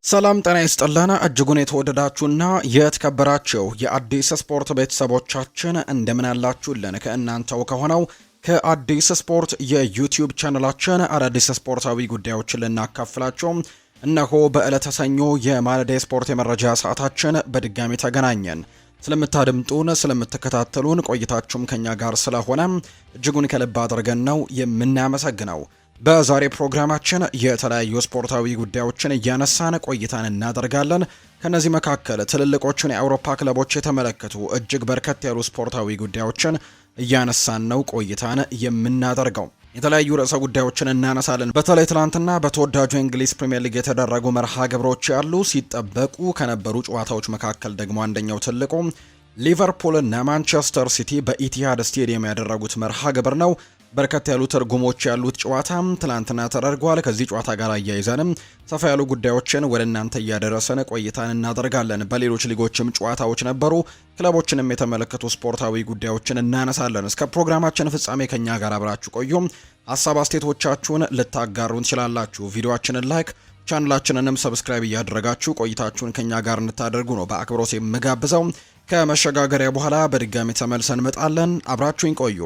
ሰላም ጤና ይስጥልን እጅጉን የተወደዳችሁና የተከበራችሁ የአዲስ ስፖርት ቤተሰቦቻችን እንደምን አላችሁልን? ከእናንተው ከሆነው ከአዲስ ስፖርት የዩቲዩብ ቻናላችን አዳዲስ ስፖርታዊ ጉዳዮችን ልናካፍላችሁ እነሆ በዕለተ ሰኞ የማለዳ ስፖርት የመረጃ ሰዓታችን በድጋሚ ተገናኘን። ስለምታደምጡን ስለምትከታተሉን ቆይታችሁም ከኛ ጋር ስለሆነ እጅጉን ከልብ አድርገን ነው የምናመሰግነው። በዛሬ ፕሮግራማችን የተለያዩ ስፖርታዊ ጉዳዮችን እያነሳን ቆይታን እናደርጋለን። ከነዚህ መካከል ትልልቆቹን የአውሮፓ ክለቦች የተመለከቱ እጅግ በርከት ያሉ ስፖርታዊ ጉዳዮችን እያነሳን ነው ቆይታን የምናደርገው። የተለያዩ ርዕሰ ጉዳዮችን እናነሳለን። በተለይ ትናንትና በተወዳጁ የእንግሊዝ ፕሪምየር ሊግ የተደረጉ መርሃ ግብሮች ያሉ ሲጠበቁ ከነበሩ ጨዋታዎች መካከል ደግሞ አንደኛው ትልቁ ሊቨርፑል እና ማንቸስተር ሲቲ በኢቲሃድ ስቴዲየም ያደረጉት መርሃ ግብር ነው። በርከት ያሉ ትርጉሞች ያሉት ጨዋታ ትላንትና ተደርጓል። ከዚህ ጨዋታ ጋር አያይዘንም ሰፋ ያሉ ጉዳዮችን ወደ እናንተ እያደረሰን ቆይታን እናደርጋለን። በሌሎች ሊጎችም ጨዋታዎች ነበሩ። ክለቦችንም የተመለከቱ ስፖርታዊ ጉዳዮችን እናነሳለን። እስከ ፕሮግራማችን ፍጻሜ ከኛ ጋር አብራችሁ ቆዩ። ሀሳብ አስተያየቶቻችሁን ልታጋሩን ትችላላችሁ። ቪዲዮአችንን ላይክ ቻናላችንንም ሰብስክራይብ እያደረጋችሁ ቆይታችሁን ከኛ ጋር እንድታደርጉ ነው በአክብሮት የምጋብዘው። ከመሸጋገሪያ በኋላ በድጋሚ ተመልሰን እንመጣለን። አብራችሁኝ ቆዩ።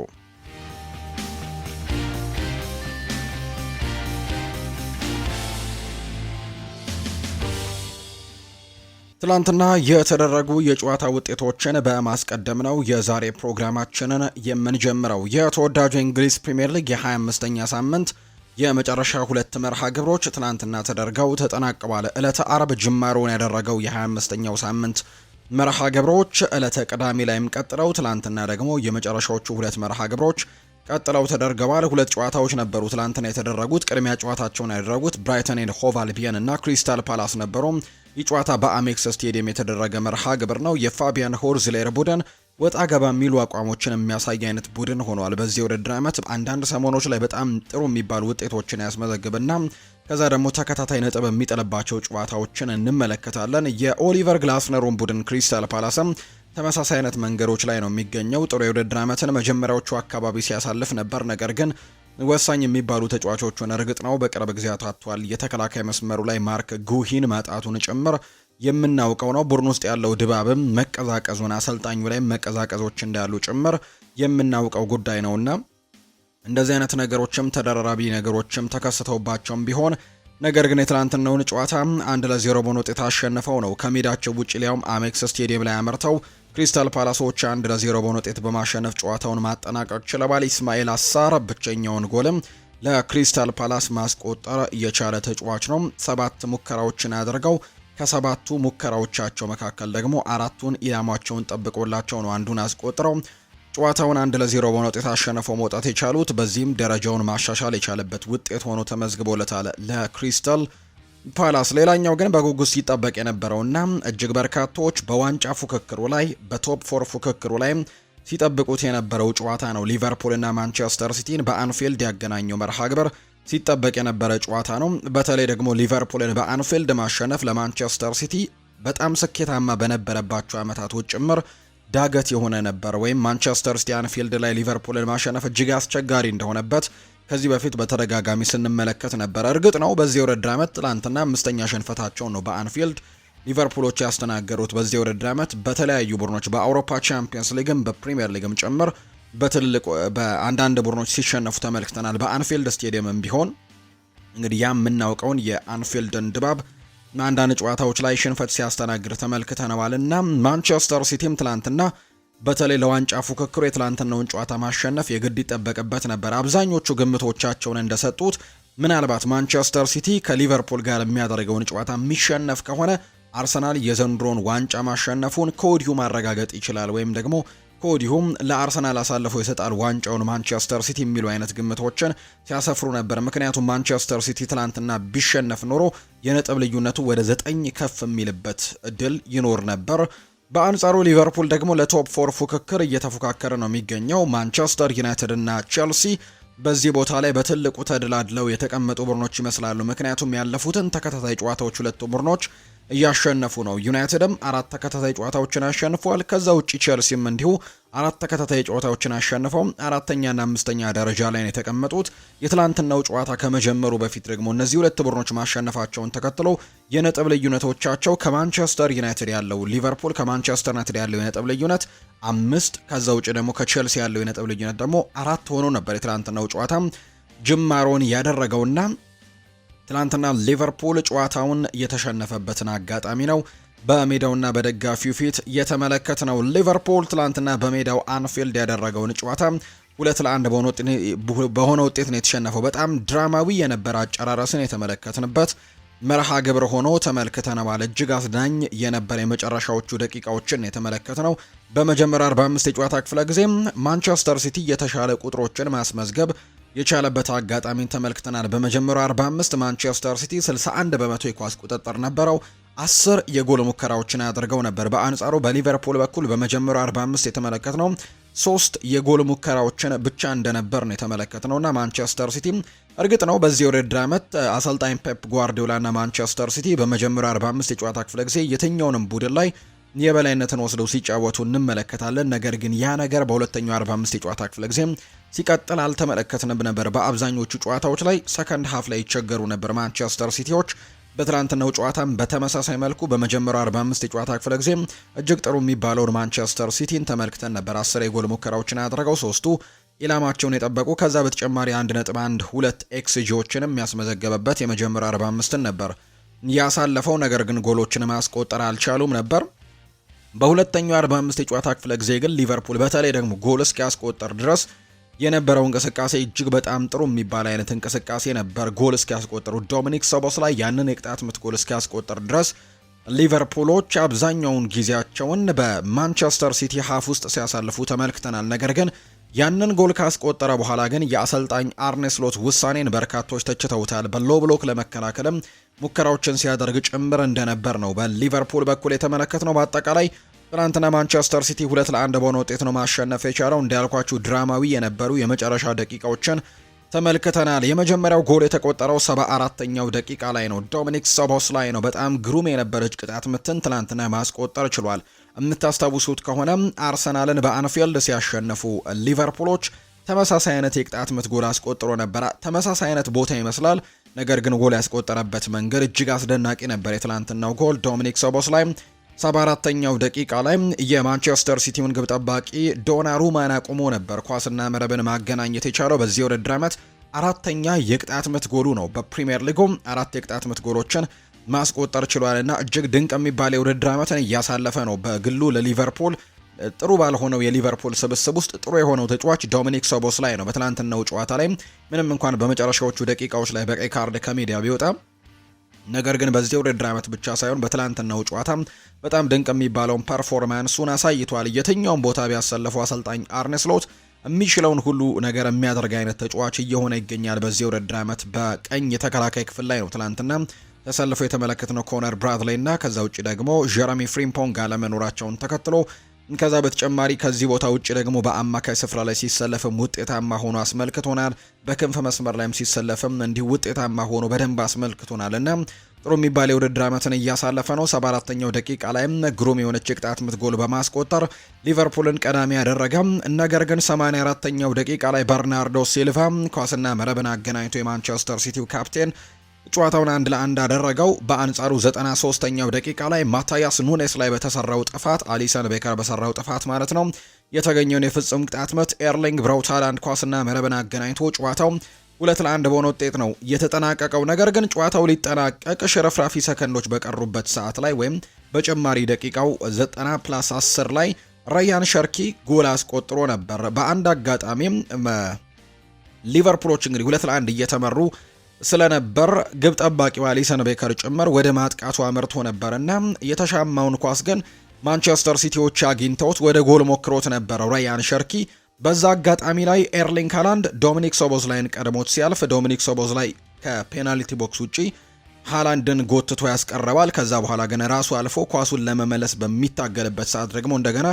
ትላንትና የተደረጉ የጨዋታ ውጤቶችን በማስቀደም ነው የዛሬ ፕሮግራማችንን የምንጀምረው። የተወዳጁ የእንግሊዝ ፕሪምየር ሊግ የ25ኛ ሳምንት የመጨረሻ ሁለት መርሃ ግብሮች ትላንትና ተደርገው ተጠናቀዋል። ዕለተ አርብ ጅማሮውን ያደረገው የ25ኛው ሳምንት መርሃ ግብሮች ዕለተ ቅዳሜ ላይም ቀጥለው ትላንትና ደግሞ የመጨረሻዎቹ ሁለት መርሃ ግብሮች ቀጥለው ተደርገዋል። ሁለት ጨዋታዎች ነበሩ ትላንትና የተደረጉት። ቅድሚያ ጨዋታቸውን ያደረጉት ብራይተን ኤንድ ሆቭ አልቢየን እና ክሪስታል ፓላስ ነበሩ። ይህ ጨዋታ በአሜክስ ስቴዲየም የተደረገ መርሃ ግብር ነው። የፋቢያን ሆርዝሌር ቡድን ወጣ ገባ የሚሉ አቋሞችን የሚያሳይ አይነት ቡድን ሆኗል። በዚህ ውድድር ዓመት አንዳንድ ሰሞኖች ላይ በጣም ጥሩ የሚባሉ ውጤቶችን ያስመዘግብና ከዛ ደግሞ ተከታታይ ነጥብ የሚጥልባቸው ጨዋታዎችን እንመለከታለን። የኦሊቨር ግላስነሩን ቡድን ክሪስታል ፓላስም ተመሳሳይ አይነት መንገዶች ላይ ነው የሚገኘው። ጥሩ የውድድር ዓመትን መጀመሪያዎቹ አካባቢ ሲያሳልፍ ነበር። ነገር ግን ወሳኝ የሚባሉ ተጫዋቾቹን እርግጥ ነው በቅርብ ጊዜ አጥቷል። የተከላካይ መስመሩ ላይ ማርክ ጉሂን ማጣቱን ጭምር የምናውቀው ነው። ቡድን ውስጥ ያለው ድባብም መቀዛቀዙን አሰልጣኙ ላይ መቀዛቀዞች እንዳሉ ጭምር የምናውቀው ጉዳይ ነውና እንደዚህ አይነት ነገሮችም ተደራራቢ ነገሮችም ተከስተውባቸውም ቢሆን ነገር ግን የትላንትናውን ጨዋታ 1-0 በሆነ ውጤት አሸንፈው ነው ከሜዳቸው ውጭ ሊያውም አሜክስ ስቴዲየም ላይ አመርተው ክሪስታል ፓላሶች 1-0 በሆነ ውጤት በማሸነፍ ጨዋታውን ማጠናቀቅ ችለዋል። ኢስማኤል አሳር ብቸኛውን ጎልም ለክሪስታል ፓላስ ማስቆጠር የቻለ ተጫዋች ነው። 7 ሙከራዎችን አድርገው ከሰባቱ ሙከራዎቻቸው መካከል ደግሞ 4ቱን ኢላማቸውን ጠብቆላቸው ነው አንዱን አስቆጥረው ጨዋታውን 1-0 በሆነ ውጤት አሸንፈው መውጣት የቻሉት። በዚህም ደረጃውን ማሻሻል የቻለበት ውጤት ሆኖ ተመዝግቦለታል ለክሪስታል ፓላስ። ሌላኛው ግን በጉጉት ሲጠበቅ የነበረውና እጅግ በርካቶች በዋንጫ ፉክክሩ ላይ በቶፕ 4 ፉክክሩ ላይ ሲጠብቁት የነበረው ጨዋታ ነው። ሊቨርፑልና ማንቸስተር ሲቲን በአንፊልድ ያገናኘው መርሃ ግብር ሲጠበቅ የነበረ ጨዋታ ነው። በተለይ ደግሞ ሊቨርፑልን በአንፊልድ ማሸነፍ ለማንቸስተር ሲቲ በጣም ስኬታማ በነበረባቸው ዓመታቶች ጭምር ዳገት የሆነ ነበር። ወይም ማንቸስተር ሲቲ አንፊልድ ላይ ሊቨርፑልን ማሸነፍ እጅግ አስቸጋሪ እንደሆነበት ከዚህ በፊት በተደጋጋሚ ስንመለከት ነበር። እርግጥ ነው በዚህ ውድድር ዓመት ትላንትና 5ኛ ሽንፈታቸውን ነው በአንፊልድ ሊቨርፑሎች ያስተናገሩት። በዚህ ውድድር ዓመት በተለያዩ ቡድኖች በአውሮፓ ቻምፒየንስ ሊግም በፕሪሚየር ሊግም ጭምር በአንዳንድ ቡድኖች ሲሸነፉ ተመልክተናል። በአንፊልድ ስቴዲየምም ቢሆን እንግዲህ ያ የምናውቀውን የአንፊልድን ድባብ አንዳንድ ጨዋታዎች ላይ ሽንፈት ሲያስተናግድ ተመልክተነዋል እና ማንቸስተር ሲቲም ትላንትና በተለይ ለዋንጫ ፉክክሩ የትላንትናውን ጨዋታ ማሸነፍ የግድ ይጠበቅበት ነበር። አብዛኞቹ ግምቶቻቸውን እንደሰጡት ምናልባት ማንቸስተር ሲቲ ከሊቨርፑል ጋር የሚያደርገውን ጨዋታ የሚሸነፍ ከሆነ አርሰናል የዘንድሮን ዋንጫ ማሸነፉን ከወዲሁ ማረጋገጥ ይችላል ወይም ደግሞ ከወዲሁም ለአርሰናል አሳልፎ ይሰጣል ዋንጫውን ማንቸስተር ሲቲ የሚሉ አይነት ግምቶችን ሲያሰፍሩ ነበር። ምክንያቱም ማንቸስተር ሲቲ ትላንትና ቢሸነፍ ኖሮ የነጥብ ልዩነቱ ወደ 9 ከፍ የሚልበት እድል ይኖር ነበር። በአንጻሩ ሊቨርፑል ደግሞ ለቶፕ 4 ፉክክር እየተፎካከረ ነው የሚገኘው። ማንቸስተር ዩናይትድ እና ቼልሲ በዚህ ቦታ ላይ በትልቁ ተደላድለው የተቀመጡ ቡድኖች ይመስላሉ። ምክንያቱም ያለፉትን ተከታታይ ጨዋታዎች ሁለቱ ቡድኖች እያሸነፉ ነው። ዩናይትድም 4 ተከታታይ ጨዋታዎችን አሸንፏል። ከዛ ውጪ ቼልሲም እንዲሁ 4 ተከታታይ ጨዋታዎችን አሸንፈው 4ኛና 5ኛ ደረጃ ላይ ነው የተቀመጡት። የትላንትናው ጨዋታ ከመጀመሩ በፊት ደግሞ እነዚህ ሁለት ቡድኖች ማሸነፋቸውን ተከትሎ የነጥብ ልዩነቶቻቸው ከማንቸስተር ዩናይትድ ያለው ሊቨርፑል ከማንቸስተር ዩናይትድ ያለው የነጥብ ልዩነት 5፣ ከዛ ውጪ ደግሞ ከቼልሲ ያለው የነጥብ ልዩነት ደግሞ 4 ሆኖ ነበር የትላንትናው ጨዋታ ጅማሮን ያደረገውና ትላንትና ሊቨርፑል ጨዋታውን የተሸነፈበትን አጋጣሚ ነው በሜዳውና በደጋፊው ፊት የተመለከትነው። ሊቨርፑል ትላንትና በሜዳው አንፊልድ ያደረገውን ጨዋታ 2-1 በሆነ ውጤት ነው የተሸነፈው። በጣም ድራማዊ የነበረ አጨራረስን የተመለከትንበት መርሃ ግብር ሆኖ ተመልክተነዋል። እጅግ አስዳኝ የነበረ የመጨረሻዎቹ ደቂቃዎችን የተመለከትነው። በመጀመሪያ 45 የጨዋታ ክፍለ ጊዜ ማንቸስተር ሲቲ የተሻለ ቁጥሮችን ማስመዝገብ የቻለበት አጋጣሚን ተመልክተናል። በመጀመሪያው 45 ማንቸስተር ሲቲ 61 በመቶ የኳስ ቁጥጥር ነበረው። 10 የጎል ሙከራዎችን አድርገው ነበር። በአንጻሩ በሊቨርፑል በኩል በመጀመሪያው 45 የተመለከትነው 3 የጎል ሙከራዎችን ብቻ እንደነበር ነው የተመለከትነውና ማንቸስተር ሲቲ እርግጥ ነው በዚህ ውድድር ዓመት አሰልጣኝ ፔፕ ጓርዲዮላና ማንቸስተር ሲቲ በመጀመሪያው 45 የጨዋታ ክፍለ ጊዜ የትኛውንም ቡድን ላይ የበላይነትን ወስደው ሲጫወቱ እንመለከታለን። ነገር ግን ያ ነገር በሁለተኛው 45 የጨዋታ ክፍለ ጊዜ ሲቀጥል አልተመለከትንም ነበር። በአብዛኞቹ ጨዋታዎች ላይ ሰከንድ ሃፍ ላይ ይቸገሩ ነበር ማንቸስተር ሲቲዎች። በትላንትናው ጨዋታም በተመሳሳይ መልኩ በመጀመሪያው 45 የጨዋታ ክፍለ ጊዜ እጅግ ጥሩ የሚባለውን ማንቸስተር ሲቲን ተመልክተን ነበር። 10 የጎል ሙከራዎችን አድርገው 3ቱ ኢላማቸውን የጠበቁ፣ ከዛ በተጨማሪ 1.12 ኤክስጂዎችንም ያስመዘገበበት የመጀመሪያው 45ን ነበር ያሳለፈው። ነገር ግን ጎሎችን ማስቆጠር አልቻሉም ነበር። በሁለተኛው 45 የጨዋታ ክፍለ ጊዜ ግን ሊቨርፑል በተለይ ደግሞ ጎል እስኪያስቆጠር ድረስ የነበረው እንቅስቃሴ እጅግ በጣም ጥሩ የሚባል አይነት እንቅስቃሴ ነበር። ጎል እስኪያስቆጥሩ ዶሚኒክ ሶቦስላይ ያንን የቅጣት ምት ጎል እስኪያስቆጥር ድረስ ሊቨርፑሎች አብዛኛውን ጊዜያቸውን በማንቸስተር ሲቲ ሃፍ ውስጥ ሲያሳልፉ ተመልክተናል። ነገር ግን ያንን ጎል ካስቆጠረ በኋላ ግን የአሰልጣኝ አርኔ ስሎት ውሳኔን በርካቶች ተችተውታል። በሎ ብሎክ ለመከላከልም ሙከራዎችን ሲያደርግ ጭምር እንደነበር ነው በሊቨርፑል በኩል የተመለከትነው። በአጠቃላይ ትናንትና ማንቸስተር ሲቲ 2-1 በሆነ ውጤት ነው ማሸነፍ የቻለው። እንዳልኳችሁ ድራማዊ የነበሩ የመጨረሻ ደቂቃዎችን ተመልክተናል። የመጀመሪያው ጎል የተቆጠረው 74ኛው ደቂቃ ላይ ነው። ዶሚኒክ ሶቦስላይ ነው። በጣም ግሩም የነበረች ቅጣት ምትን ትናንትና ማስቆጠር ችሏል። የምታስታውሱት ከሆነ አርሰናልን በአንፊልድ ሲያሸነፉ ሊቨርፑሎች ተመሳሳይ አይነት የቅጣት ምት ጎል አስቆጥሮ ነበር። ተመሳሳይ አይነት ቦታ ይመስላል። ነገር ግን ጎል ያስቆጠረበት መንገድ እጅግ አስደናቂ ነበር። የትላንትናው ጎል ዶሚኒክ ሶቦስላይ 74ኛው ደቂቃ ላይ የማንቸስተር ሲቲውን ግብ ጠባቂ ዶናሩማን አቁሞ ነበር ኳስና መረብን ማገናኘት የቻለው። በዚህ ውድድር ዓመት 4ኛ የቅጣት ምት ጎሉ ነው። በፕሪሚየር ሊጉ 4 የቅጣት ምት ጎሎችን ማስቆጠር ችሏልና እጅግ ድንቅ የሚባል የውድድር ዓመትን እያሳለፈ ነው። በግሉ ለሊቨርፑል ጥሩ ባልሆነው የሊቨርፑል ስብስብ ውስጥ ጥሩ የሆነው ተጫዋች ዶሚኒክ ሶቦስላይ ነው። በትናንትናው ጨዋታ ላይ ምንም እንኳን በመጨረሻዎቹ ደቂቃዎች ላይ በቀይ ካርድ ከሜዳ ቢወጣ ነገር ግን በዚህ ውድድር ዓመት ብቻ ሳይሆን በትላንትናው ጨዋታ በጣም ድንቅ የሚባለውን ፐርፎርማንሱን አሳይቷል። የትኛውን ቦታ ቢያሰልፈው አሰልጣኝ አርኔ ስሎት የሚችለውን ሁሉ ነገር የሚያደርግ አይነት ተጫዋች እየሆነ ይገኛል። በዚህ ውድድር ዓመት በቀኝ የተከላካይ ክፍል ላይ ነው ትላንትና ተሰልፈው የተመለከትነው ኮነር ብራድሌይ እና ከዛ ውጭ ደግሞ ጀረሚ ፍሪምፖንግ አለመኖራቸውን ተከትሎ ከዛ በተጨማሪ ከዚህ ቦታ ውጭ ደግሞ በአማካይ ስፍራ ላይ ሲሰለፍም ውጤታማ ሆኖ አስመልክቶናል። በክንፍ መስመር ላይም ሲሰለፍም እንዲሁ ውጤታማ ሆኖ በደንብ አስመልክቶናል እና ጥሩ የሚባል የውድድር ዓመትን እያሳለፈ ነው። 74ኛው ደቂቃ ላይም ግሩም የሆነች የቅጣት ምት ጎል በማስቆጠር ሊቨርፑልን ቀዳሚ ያደረገ። ነገር ግን 84ኛው ደቂቃ ላይ በርናርዶ ሲልቫ ኳስና መረብን አገናኝቶ የማንቸስተር ሲቲው ካፕቴን ጨዋታውን 1-1 አደረገው። በአንጻሩ 93ኛው ደቂቃ ላይ ማታያስ ኑኔስ ላይ በተሰራው ጥፋት አሊሰን ቤከር በሰራው ጥፋት ማለት ነው የተገኘውን የፍጹም ቅጣት ምት ኤርሊንግ ብራውት ሃላንድ ኳስና መረብን አገናኝቶ ጨዋታው 2-1 በሆነ ውጤት ነው የተጠናቀቀው። ነገር ግን ጨዋታው ሊጠናቀቅ ሽርፍራፊ ሰከንዶች በቀሩበት ሰዓት ላይ ወይም በጭማሪ ደቂቃው 90+10 ላይ ራያን ሸርኪ ጎል አስቆጥሮ ነበር። በአንድ አጋጣሚም ሊቨርፑሎች እንግዲህ 2-1 እየተመሩ ስለነበር ግብ ጠባቂው አሊሰን ቤከር ጭምር ወደ ማጥቃቱ አመርቶ ነበርና የተሻማውን ኳስ ግን ማንቸስተር ሲቲዎች አግኝተውት ወደ ጎል ሞክሮት ነበር ራያን ሸርኪ። በዛ አጋጣሚ ላይ ኤርሊንግ ሃላንድ ዶሚኒክ ሶቦስላይን ቀድሞት ሲያልፍ ዶሚኒክ ሶቦስላይ ከፔናልቲ ቦክስ ውጪ ሃላንድን ጎትቶ ያስቀረባል። ከዛ በኋላ ግን ራሱ አልፎ ኳሱን ለመመለስ በሚታገልበት ሰዓት ደግሞ እንደገና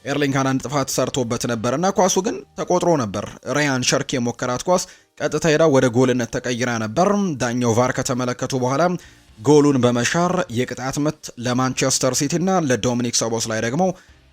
ኤርሊንግ ሃላንድ ጥፋት ሰርቶበት ነበርና ኳሱ ግን ተቆጥሮ ነበር። ራያን ሸርኪ የሞከራት ኳስ ቀጥታ ሄዳ ወደ ጎልነት ተቀይራ ነበር። ዳኛው ቫር ከተመለከቱ በኋላ ጎሉን በመሻር የቅጣት ምት ለማንቸስተር ሲቲ እና ለዶሚኒክ ሶቦስላይ ደግሞ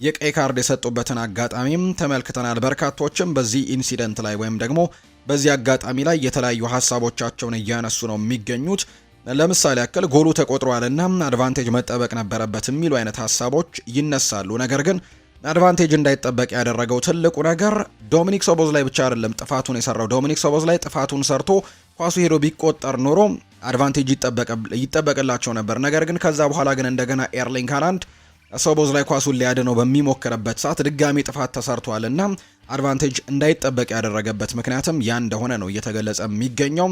የቀይ ካርድ የሰጡበትን አጋጣሚም ተመልክተናል። በርካቶችም በዚህ ኢንሲደንት ላይ ወይም ደግሞ በዚህ አጋጣሚ ላይ የተለያዩ ሀሳቦቻቸውን እያነሱ ነው የሚገኙት። ለምሳሌ ያክል ጎሉ ተቆጥሯልና አድቫንቴጅ መጠበቅ ነበረበት የሚሉ አይነት ሀሳቦች ይነሳሉ። ነገር ግን አድቫንቴጅ እንዳይጠበቅ ያደረገው ትልቁ ነገር ዶሚኒክ ሶቦስላይ ብቻ አይደለም ጥፋቱን የሰራው። ዶሚኒክ ሶቦስላይ ጥፋቱን ሰርቶ ኳሱ ሄዶ ቢቆጠር ኖሮ አድቫንቴጅ ይጠበቅላቸው ነበር። ነገር ግን ከዛ በኋላ ግን እንደገና ኤርሊንግ ሃላንድ ሶቦስላይ ኳሱን ሊያድነው በሚሞክርበት ሰዓት ድጋሚ ጥፋት ተሰርቷልና አድቫንቴጅ እንዳይጠበቅ ያደረገበት ምክንያትም ያ እንደሆነ ነው እየተገለጸ የሚገኘው።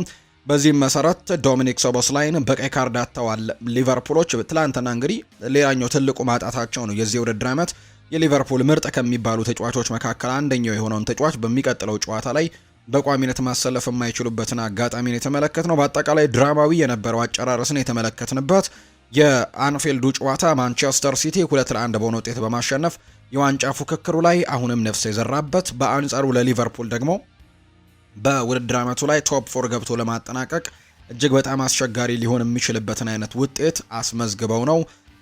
በዚህም መሰረት ዶሚኒክ ሶቦስላይን በቀይ ካርድ አጥተዋል ሊቨርፑሎች። ትላንትና እንግዲህ ሌላኛው ትልቁ ማጣታቸው ነው የዚህ ውድድር ዓመት የሊቨርፑል ምርጥ ከሚባሉ ተጫዋቾች መካከል አንደኛው የሆነውን ተጫዋች በሚቀጥለው ጨዋታ ላይ በቋሚነት ማሰለፍ የማይችሉበትን አጋጣሚ ነው የተመለከትነው። በአጠቃላይ ድራማዊ የነበረው አጨራረስን የተመለከትንበት የአንፊልዱ ጨዋታ ማንቸስተር ሲቲ 2-1 በሆነ ውጤት በማሸነፍ የዋንጫ ፉክክሩ ላይ አሁንም ነፍስ የዘራበት፣ በአንጻሩ ለሊቨርፑል ደግሞ በውድድር ዓመቱ ላይ ቶፕ 4 ገብቶ ለማጠናቀቅ እጅግ በጣም አስቸጋሪ ሊሆን የሚችልበትን አይነት ውጤት አስመዝግበው ነው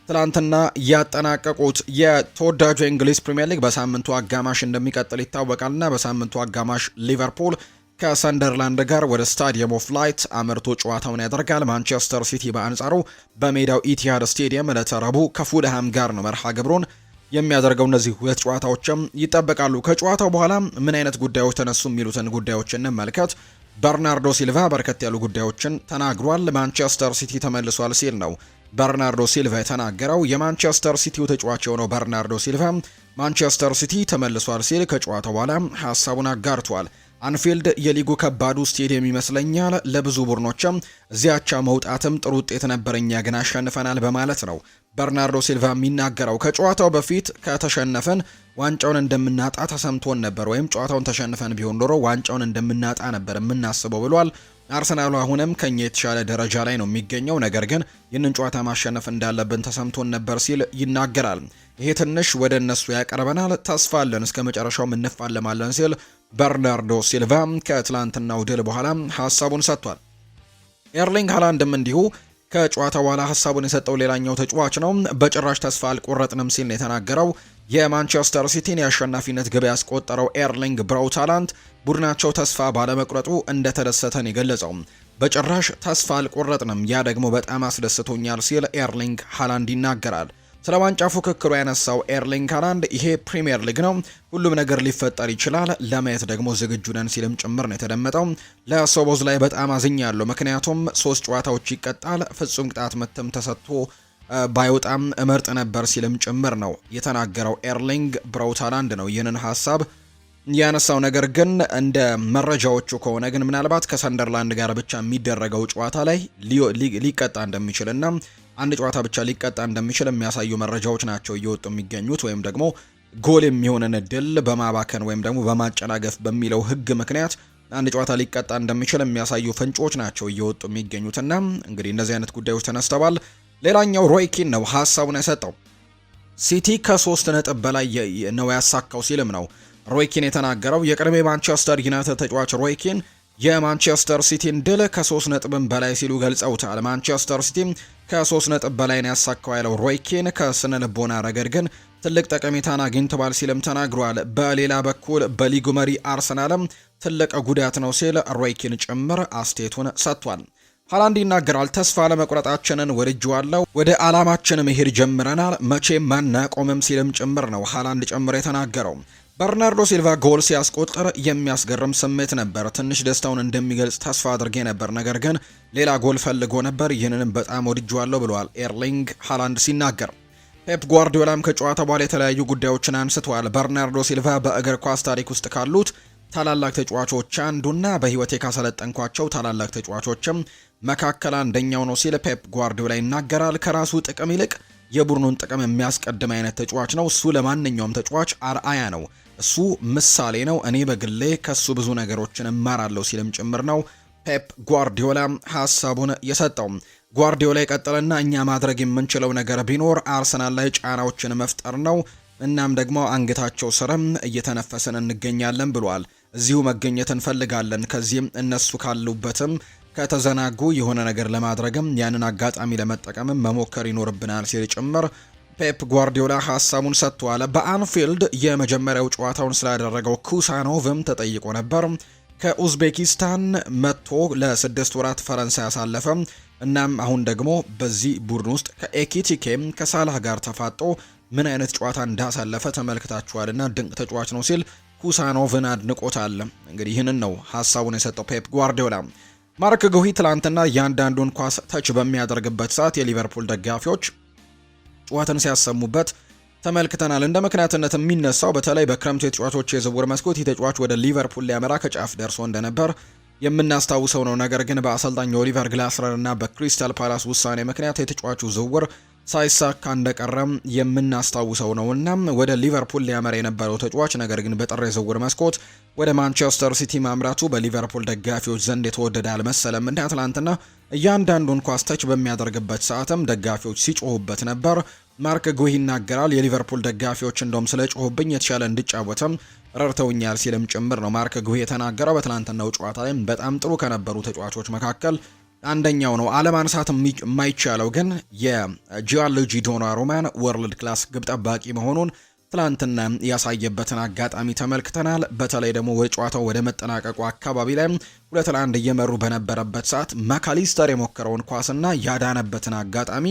ትላንትና ያጠናቀቁት። የተወዳጁ የእንግሊዝ ፕሪምየር ሊግ በሳምንቱ አጋማሽ እንደሚቀጥል ይታወቃልና በሳምንቱ አጋማሽ ሊቨርፑል ከሰንደርላንድ ጋር ወደ ስታዲየም ኦፍ ላይት አምርቶ ጨዋታውን ያደርጋል። ማንቸስተር ሲቲ በአንጻሩ በሜዳው ኢቲሃድ ስቴዲየም ለተረቡ ከፉልሃም ጋር ነው መርሃ ግብሩን የሚያደርገው። እነዚህ ሁለት ጨዋታዎችም ይጠበቃሉ። ከጨዋታው በኋላ ምን አይነት ጉዳዮች ተነሱ የሚሉትን ጉዳዮች እንመልከት። በርናርዶ ሲልቫ በርከት ያሉ ጉዳዮችን ተናግሯል። ማንቸስተር ሲቲ ተመልሷል ሲል ነው በርናርዶ ሲልቫ የተናገረው። የማንቸስተር ሲቲው ተጫዋች የሆነው በርናርዶ ሲልቫ ማንቸስተር ሲቲ ተመልሷል ሲል ከጨዋታው በኋላ ሀሳቡን አጋርቷል። አንፊልድ የሊጉ ከባዱ ስቴዲየም ይመስለኛል። ለብዙ ቡድኖችም እዚያቻ መውጣትም ጥሩ ውጤት ነበር፣ እኛ ግን አሸንፈናል በማለት ነው በርናርዶ ሲልቫ የሚናገረው። ከጨዋታው በፊት ከተሸነፈን ዋንጫውን እንደምናጣ ተሰምቶን ነበር፣ ወይም ጨዋታውን ተሸንፈን ቢሆን ኖሮ ዋንጫውን እንደምናጣ ነበር የምናስበው ብሏል። አርሰናሉ አሁንም ከኛ የተሻለ ደረጃ ላይ ነው የሚገኘው፣ ነገር ግን ይህንን ጨዋታ ማሸነፍ እንዳለብን ተሰምቶን ነበር ሲል ይናገራል። ይሄ ትንሽ ወደ እነሱ ያቀርበናል፣ ተስፋ አለን፣ እስከ መጨረሻው እንፋለማለን ሲል በርናርዶ ሲልቫ ከትላንትናው ድል በኋላ ሀሳቡን ሰጥቷል። ኤርሊንግ ሃላንድም እንዲሁ ከጨዋታው በኋላ ሀሳቡን የሰጠው ሌላኛው ተጫዋች ነው። በጭራሽ ተስፋ አልቆረጥንም ሲል ነው የተናገረው። የማንቸስተር ሲቲን የአሸናፊነት ግብ ያስቆጠረው ኤርሊንግ ብራውት ሃላንድ ቡድናቸው ተስፋ ባለመቁረጡ እንደተደሰተን የገለጸው። በጭራሽ ተስፋ አልቆረጥንም፣ ያ ደግሞ በጣም አስደስቶኛል ሲል ኤርሊንግ ሃላንድ ይናገራል። ስለ ዋንጫ ፉክክሩ ያነሳው ኤርሊንግ ሃላንድ ይሄ ፕሪሚየር ሊግ ነው፣ ሁሉም ነገር ሊፈጠር ይችላል፣ ለማየት ደግሞ ዝግጁ ነን ሲልም ጭምር ነው የተደመጠው። ለሶቦስላይ በጣም አዝኛለሁ፣ ምክንያቱም 3 ጨዋታዎች ይቀጣል፣ ፍጹም ቅጣት ምትም ተሰጥቶ ባይወጣም እመርጥ ነበር ሲልም ጭምር ነው የተናገረው። ኤርሊንግ ብራውት ሃላንድ ነው ይህንን ሀሳብ ያነሳው። ነገር ግን እንደ መረጃዎቹ ከሆነ ግን ምናልባት ከሰንደርላንድ ጋር ብቻ የሚደረገው ጨዋታ ላይ ሊቀጣ እንደሚችልና አንድ ጨዋታ ብቻ ሊቀጣ እንደሚችል የሚያሳዩ መረጃዎች ናቸው እየወጡ የሚገኙት። ወይም ደግሞ ጎል የሚሆንን እድል በማባከን ወይም ደግሞ በማጨናገፍ በሚለው ሕግ ምክንያት አንድ ጨዋታ ሊቀጣ እንደሚችል የሚያሳዩ ፍንጮች ናቸው እየወጡ የሚገኙትና እንግዲህ እነዚህ አይነት ጉዳዮች ተነስተዋል። ሌላኛው ሮይ ኪን ነው ሀሳቡን የሰጠው። ሲቲ ከ3 ነጥብ በላይ ነው ያሳካው ሲልም ነው ሮይ ኪን የተናገረው። የቀድሞ ማንቸስተር ዩናይትድ ተጫዋች ሮይ ኪን የማንቸስተር ሲቲን ድል ከ3 ነጥብም በላይ ሲሉ ገልጸውታል። ማንቸስተር ሲቲ ከ3 ነጥብ በላይ ነው ያሳካው ያለው ሮይ ኪን ከስነ ልቦና ረገድ ግን ትልቅ ጠቀሜታን አግኝተዋል ሲልም ተናግሯል። በሌላ በኩል በሊጉ መሪ አርሰናልም ትልቅ ጉዳት ነው ሲል ሮይ ኪን ጭምር አስቴቱን ሰጥቷል። ሃላንድ ይናገራል። ተስፋ ለመቁረጣችንን ወድጄዋለሁ፣ ወደ ዓላማችን መሄድ ጀምረናል፣ መቼም ማናቆምም ሲልም ጭምር ነው ሃላንድ ጭምር የተናገረው። በርናርዶ ሲልቫ ጎል ሲያስቆጥር የሚያስገርም ስሜት ነበር። ትንሽ ደስታውን እንደሚገልጽ ተስፋ አድርጌ ነበር፣ ነገር ግን ሌላ ጎል ፈልጎ ነበር። ይህንንም በጣም ወድጄዋለሁ ብለዋል ኤርሊንግ ሃላንድ ሲናገር። ፔፕ ጓርዲዮላም ከጨዋታ በኋላ የተለያዩ ጉዳዮችን አንስተዋል። በርናርዶ ሲልቫ በእግር ኳስ ታሪክ ውስጥ ካሉት ታላላቅ ተጫዋቾች አንዱና በህይወቴ ካሰለጠንኳቸው ታላላቅ ተጫዋቾችም መካከል አንደኛው ነው ሲል ፔፕ ጓርዲዮላ ይናገራል። ከራሱ ጥቅም ይልቅ የቡድኑን ጥቅም የሚያስቀድም አይነት ተጫዋች ነው። እሱ ለማንኛውም ተጫዋች አርአያ ነው። እሱ ምሳሌ ነው። እኔ በግሌ ከሱ ብዙ ነገሮችን እማራለሁ ሲልም ጭምር ነው ፔፕ ጓርዲዮላ ሀሳቡን የሰጠው። ጓርዲዮላ ይቀጥልና እኛ ማድረግ የምንችለው ነገር ቢኖር አርሰናል ላይ ጫናዎችን መፍጠር ነው። እናም ደግሞ አንገታቸው ስርም እየተነፈስን እንገኛለን ብሏል። እዚሁ መገኘት እንፈልጋለን። ከዚህም እነሱ ካሉበትም ከተዘናጉ የሆነ ነገር ለማድረግም ያንን አጋጣሚ ለመጠቀም መሞከር ይኖርብናል ሲል ጭምር ፔፕ ጓርዲዮላ ሐሳቡን ሰጥቷል። በአንፊልድ የመጀመሪያው ጨዋታውን ስላደረገው ኩሳኖቭም ተጠይቆ ነበር። ከኡዝቤኪስታን መጥቶ ለ6 ወራት ፈረንሳይ ያሳለፈ እናም አሁን ደግሞ በዚህ ቡድን ውስጥ ከኤኪቲኬም ከሳላህ ጋር ተፋጦ ምን አይነት ጨዋታ እንዳሳለፈ ተመልክታችኋልና ድንቅ ተጫዋች ነው ሲል ኩሳኖቭን አድንቆታል። እንግዲህ ይህንን ነው ሐሳቡን የሰጠው ፔፕ ጓርዲዮላ። ማርክ ጉሂ ትላንትና እያንዳንዱን ኳስ ተች በሚያደርግበት ሰዓት የሊቨርፑል ደጋፊዎች ጨዋታን ሲያሰሙበት ተመልክተናል። እንደ ምክንያትነት የሚነሳው በተለይ በክረምቱ የተጫዋቾች የዝውውር መስኮት ተጫዋች ወደ ሊቨርፑል ሊያመራ ከጫፍ ደርሶ እንደነበር የምናስታውሰው ነው። ነገር ግን በአሰልጣኝ ኦሊቨር ግላስነር እና በክሪስታል ፓላስ ውሳኔ ምክንያት የተጫዋቹ ዝውውር ሳይሳካ እንደቀረም የምናስታውሰው ነው። እናም ወደ ሊቨርፑል ሊያመራ የነበረው ተጫዋች ነገር ግን በጥር የዝውውር መስኮት ወደ ማንቸስተር ሲቲ ማምራቱ በሊቨርፑል ደጋፊዎች ዘንድ የተወደደ አልመሰለም እና ትላንትና እያንዳንዱን ኳስ ተች በሚያደርግበት ሰዓትም ደጋፊዎች ሲጮሁበት ነበር። ማርክ ጉሂ ይናገራል። የሊቨርፑል ደጋፊዎች እንደውም ስለ ጮሁብኝ የተሻለ እንድጫወተም ረድተውኛል ሲልም ጭምር ነው ማርክ ጉሂ የተናገረው። በትላንትናው ጨዋታ ላይ በጣም ጥሩ ከነበሩ ተጫዋቾች መካከል አንደኛው ነው። አለማንሳት የማይቻለው ግን የጂያንሉጂ ዶናሩማን ወርልድ ክላስ ግብ ጠባቂ መሆኑን ትላንትና ያሳየበትን አጋጣሚ ተመልክተናል። በተለይ ደግሞ ወደ ጨዋታው ወደ መጠናቀቁ አካባቢ ላይ 2-1 እየመሩ በነበረበት ሰዓት ማካሊስተር የሞከረውን ኳስና ያዳነበትን አጋጣሚ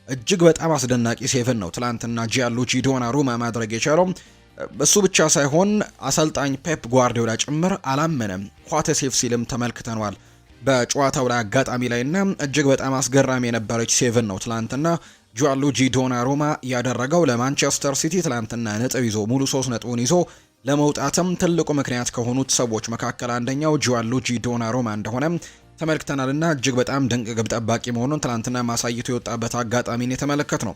እጅግ በጣም አስደናቂ ሴቭን ነው ትላንትና ጂያንሉጂ ዶናሩማ ማድረግ የቻለው። እሱ ብቻ ሳይሆን አሰልጣኝ ፔፕ ጓርዲዮላ ጭምር አላመነም ኳተ ሴቭ ሲልም ተመልክተናል በጨዋታው ላይ አጋጣሚ ላይና እጅግ በጣም አስገራሚ የነበረች ሴቭን ነው ትላንትና ጂያንሉጂ ዶናሩማ ያደረገው። ለማንቸስተር ሲቲ ትላንትና ነጥብ ይዞ ሙሉ 3 ነጥቡን ይዞ ለመውጣትም ትልቁ ምክንያት ከሆኑት ሰዎች መካከል አንደኛው ጂያንሉጂ ዶናሩማ እንደሆነ ተመልክተናልና እጅግ በጣም ድንቅ ግብ ጠባቂ መሆኑን ትላንትና ማሳየቱ የወጣበት አጋጣሚን የተመለከት ነው።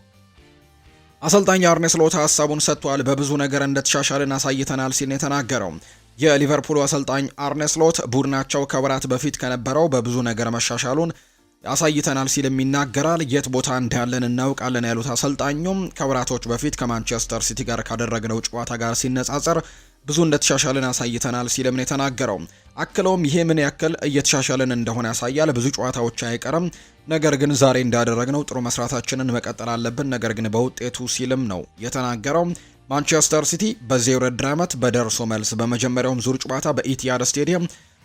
አሰልጣኝ አርኔ ስሎት ሐሳቡን ሰጥቷል። በብዙ ነገር እንደተሻሻልን አሳይተናል ሲል የተናገረው የሊቨርፑል አሰልጣኝ አርኔ ስሎት ቡድናቸው ከወራት በፊት ከነበረው በብዙ ነገር መሻሻሉን አሳይተናል ሲልም ይናገራል። የት ቦታ እንዳለን እናውቃለን ያሉት አሰልጣኙም ከወራቶች በፊት ከማንቸስተር ሲቲ ጋር ካደረግነው ጨዋታ ጋር ሲነጻጸር ብዙ እንደተሻሻልን አሳይተናል ሲልም ነው የተናገረው። አክለውም ይሄ ምን ያክል እየተሻሻልን እንደሆነ ያሳያል። ብዙ ጨዋታዎች አይቀርም፣ ነገር ግን ዛሬ እንዳደረግነው ጥሩ መስራታችንን መቀጠል አለብን፣ ነገር ግን በውጤቱ ሲልም ነው የተናገረው። ማንቸስተር ሲቲ በዚህ ውድድር ዓመት በደርሶ መልስ በመጀመሪያውም ዙር ጨዋታ በኢቲሃድ ስቴዲየም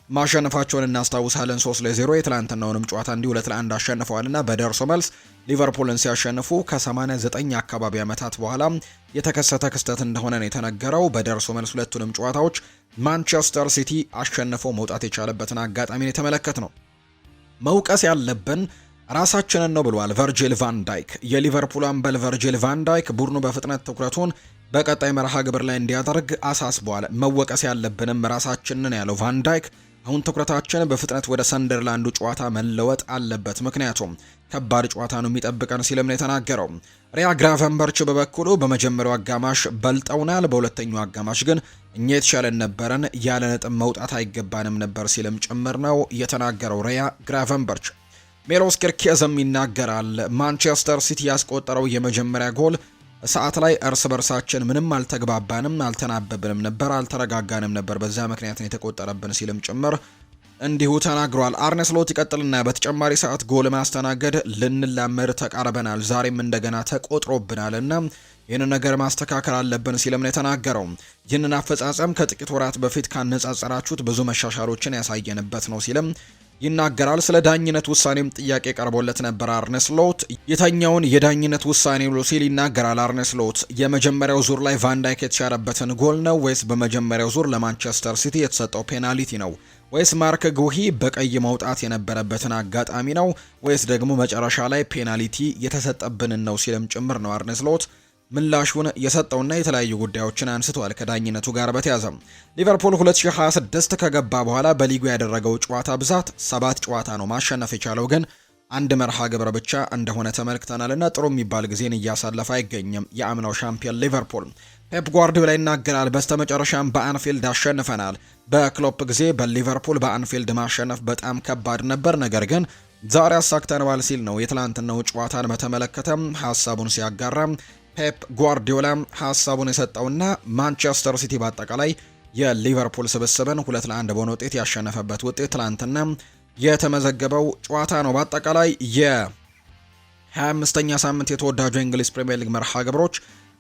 ማሸነፋቸውን እናስታውሳለን 3-0። የትላንትናውንም ጨዋታ እንዲሁ 2-1 አሸንፈዋልና በደርሶ መልስ ሊቨርፑልን ሲያሸንፉ ከ89 አካባቢ ዓመታት በኋላ የተከሰተ ክስተት እንደሆነ ነው የተነገረው። በደርሶ መልስ ሁለቱንም ጨዋታዎች ማንቸስተር ሲቲ አሸንፈው መውጣት የቻለበትን አጋጣሚን የተመለከት ነው። መውቀስ ያለብን ራሳችንን ነው ብሏል ቨርጂል ቫን ዳይክ። የሊቨርፑል አምበል ቨርጂል ቫን ዳይክ ቡድኑ በፍጥነት ትኩረቱን በቀጣይ መርሃ ግብር ላይ እንዲያደርግ አሳስቧል። መወቀስ ያለብንም ራሳችንን ያለው ቫን ዳይክ አሁን ትኩረታችን በፍጥነት ወደ ሰንደርላንዱ ጨዋታ መለወጥ አለበት፣ ምክንያቱም ከባድ ጨዋታ ነው የሚጠብቀን ሲልም ነው የተናገረው። ሪያ ግራቨንበርች በበኩሉ በመጀመሪያው አጋማሽ በልጠውናል፣ በሁለተኛው አጋማሽ ግን እኛ የተሻለን ነበረን፣ ያለ ነጥብ መውጣት አይገባንም ነበር ሲልም ጭምር ነው የተናገረው ሪያ ግራቨንበርች። ሜሎስ ኪርኬዝም ይናገራል። ማንቸስተር ሲቲ ያስቆጠረው የመጀመሪያ ጎል ሰዓት ላይ እርስ በርሳችን ምንም አልተግባባንም፣ አልተናበብንም ነበር፣ አልተረጋጋንም ነበር፣ በዛ ምክንያት ነው የተቆጠረብን ሲልም ጭምር እንዲሁ ተናግሯል። አርነ ስሎት ይቀጥልና በተጨማሪ ሰዓት ጎል ማስተናገድ ልንላመድ ተቃርበናል፣ ዛሬም እንደገና ተቆጥሮብናልና ይህንን ነገር ማስተካከል አለብን ሲልም ነው የተናገረው። ይህንን አፈጻጸም ከጥቂት ወራት በፊት ካነጻጸራችሁት ብዙ መሻሻሎችን ያሳየንበት ነው ሲልም ይናገራል። ስለ ዳኝነት ውሳኔም ጥያቄ ቀርቦለት ነበር አርነ ስሎት። የተኛውን የዳኝነት ውሳኔ ብሎ ሲል ይናገራል አርነ ስሎት። የመጀመሪያው ዙር ላይ ቫን ዳይክ የተሻረበትን ጎል ነው ወይስ በመጀመሪያው ዙር ለማንቸስተር ሲቲ የተሰጠው ፔናልቲ ነው ወይስ ማርክ ጉሂ በቀይ መውጣት የነበረበትን አጋጣሚ ነው ወይስ ደግሞ መጨረሻ ላይ ፔናልቲ የተሰጠብንን ነው ሲልም ጭምር ነው አርነ ስሎት ምላሹን የሰጠውና የተለያዩ ጉዳዮችን አንስቷል። ከዳኝነቱ ጋር በተያያዘ ሊቨርፑል 2026 ከገባ በኋላ በሊጉ ያደረገው ጨዋታ ብዛት 7 ጨዋታ ነው። ማሸነፍ የቻለው ግን አንድ መርሃ ግብር ብቻ እንደሆነ ተመልክተናልና ጥሩ የሚባል ጊዜን እያሳለፈ አይገኝም የአምናው ሻምፒዮን ሊቨርፑል። ፔፕ ጓርዲዮላ ይናገራል። በስተመጨረሻም በአንፊልድ አሸንፈናል። በክሎፕ ጊዜ በሊቨርፑል በአንፊልድ ማሸነፍ በጣም ከባድ ነበር፣ ነገር ግን ዛሬ አሳክተነዋል ሲል ነው የትላንትናው ጨዋታን በተመለከተ ሀሳቡን ሲያጋራ ፔፕ ጓርዲዮላ ሀሳቡን የሰጠውና ማንቸስተር ሲቲ በአጠቃላይ የሊቨርፑል ስብስብን 2-1 በሆነ ውጤት ያሸነፈበት ውጤት ትላንትና የተመዘገበው ጨዋታ ነው። በአጠቃላይ የ25ኛ ሳምንት የተወዳጁ የእንግሊዝ ፕሪምየር ሊግ መርሃ ግብሮች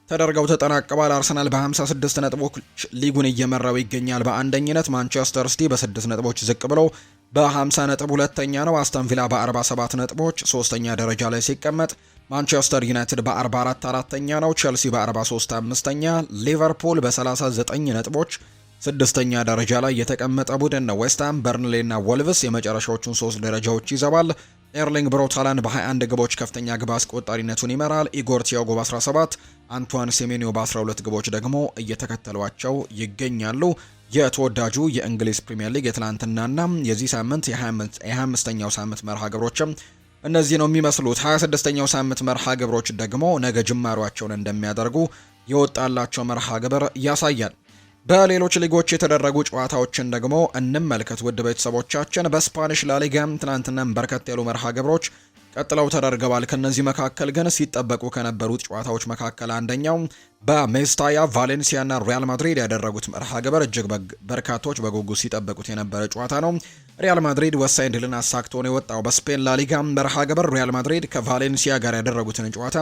ተደርገው ተጠናቀዋል። አርሰናል በ56 ነጥቦች ሊጉን እየመራው ይገኛል በአንደኝነት። ማንቸስተር ሲቲ በ6 ነጥቦች ዝቅ ብሎ በ50 ነጥብ ሁለተኛ ነው። አስተን ቪላ በ47 ነጥቦች ሶስተኛ ደረጃ ላይ ሲቀመጥ፣ ማንቸስተር ዩናይትድ በ44 አራተኛ ነው። ቼልሲ በ43 አምስተኛ፣ ሊቨርፑል በ39 ነጥቦች ስድስተኛ ደረጃ ላይ የተቀመጠ ቡድን ነው። ዌስትሃም፣ በርንሌ እና ወልቭስ የመጨረሻዎቹን 3 ደረጃዎች ይዘዋል። ኤርሊንግ ብሮት ሃላንድ በ21 ግቦች ከፍተኛ ግብ አስቆጣሪነቱን ይመራል። ኢጎር ቲያጎ በ17፣ አንቷን ሴሜኒዮ በ12 ግቦች ደግሞ እየተከተሏቸው ይገኛሉ። የተወዳጁ የእንግሊዝ ፕሪምየር ሊግ የትላንትናና የዚህ ሳምንት የ25ኛው ሳምንት መርሃ ግብሮችም እነዚህ ነው የሚመስሉት። 26ኛው ሳምንት መርሃ ግብሮች ደግሞ ነገ ጅማሯቸውን እንደሚያደርጉ የወጣላቸው መርሃ ግብር ያሳያል። በሌሎች ሊጎች የተደረጉ ጨዋታዎችን ደግሞ እንመልከት ውድ ቤተሰቦቻችን። በስፓኒሽ ላሊጋም ትናንትናም በርከት ያሉ መርሃ ግብሮች ቀጥለው ተደርገዋል። ከነዚህ መካከል ግን ሲጠበቁ ከነበሩት ጨዋታዎች መካከል አንደኛው በሜስታያ ቫሌንሲያና ሪያል ማድሪድ ያደረጉት መርሃ ግብር እጅግ በርካቶች በጉጉት ሲጠበቁት የነበረ ጨዋታ ነው። ሪያል ማድሪድ ወሳኝ ድልን አሳክቶ ነው የወጣው። በስፔን ላሊጋም መርሃ ግብር ሪያል ማድሪድ ከቫሌንሲያ ጋር ያደረጉትን ጨዋታ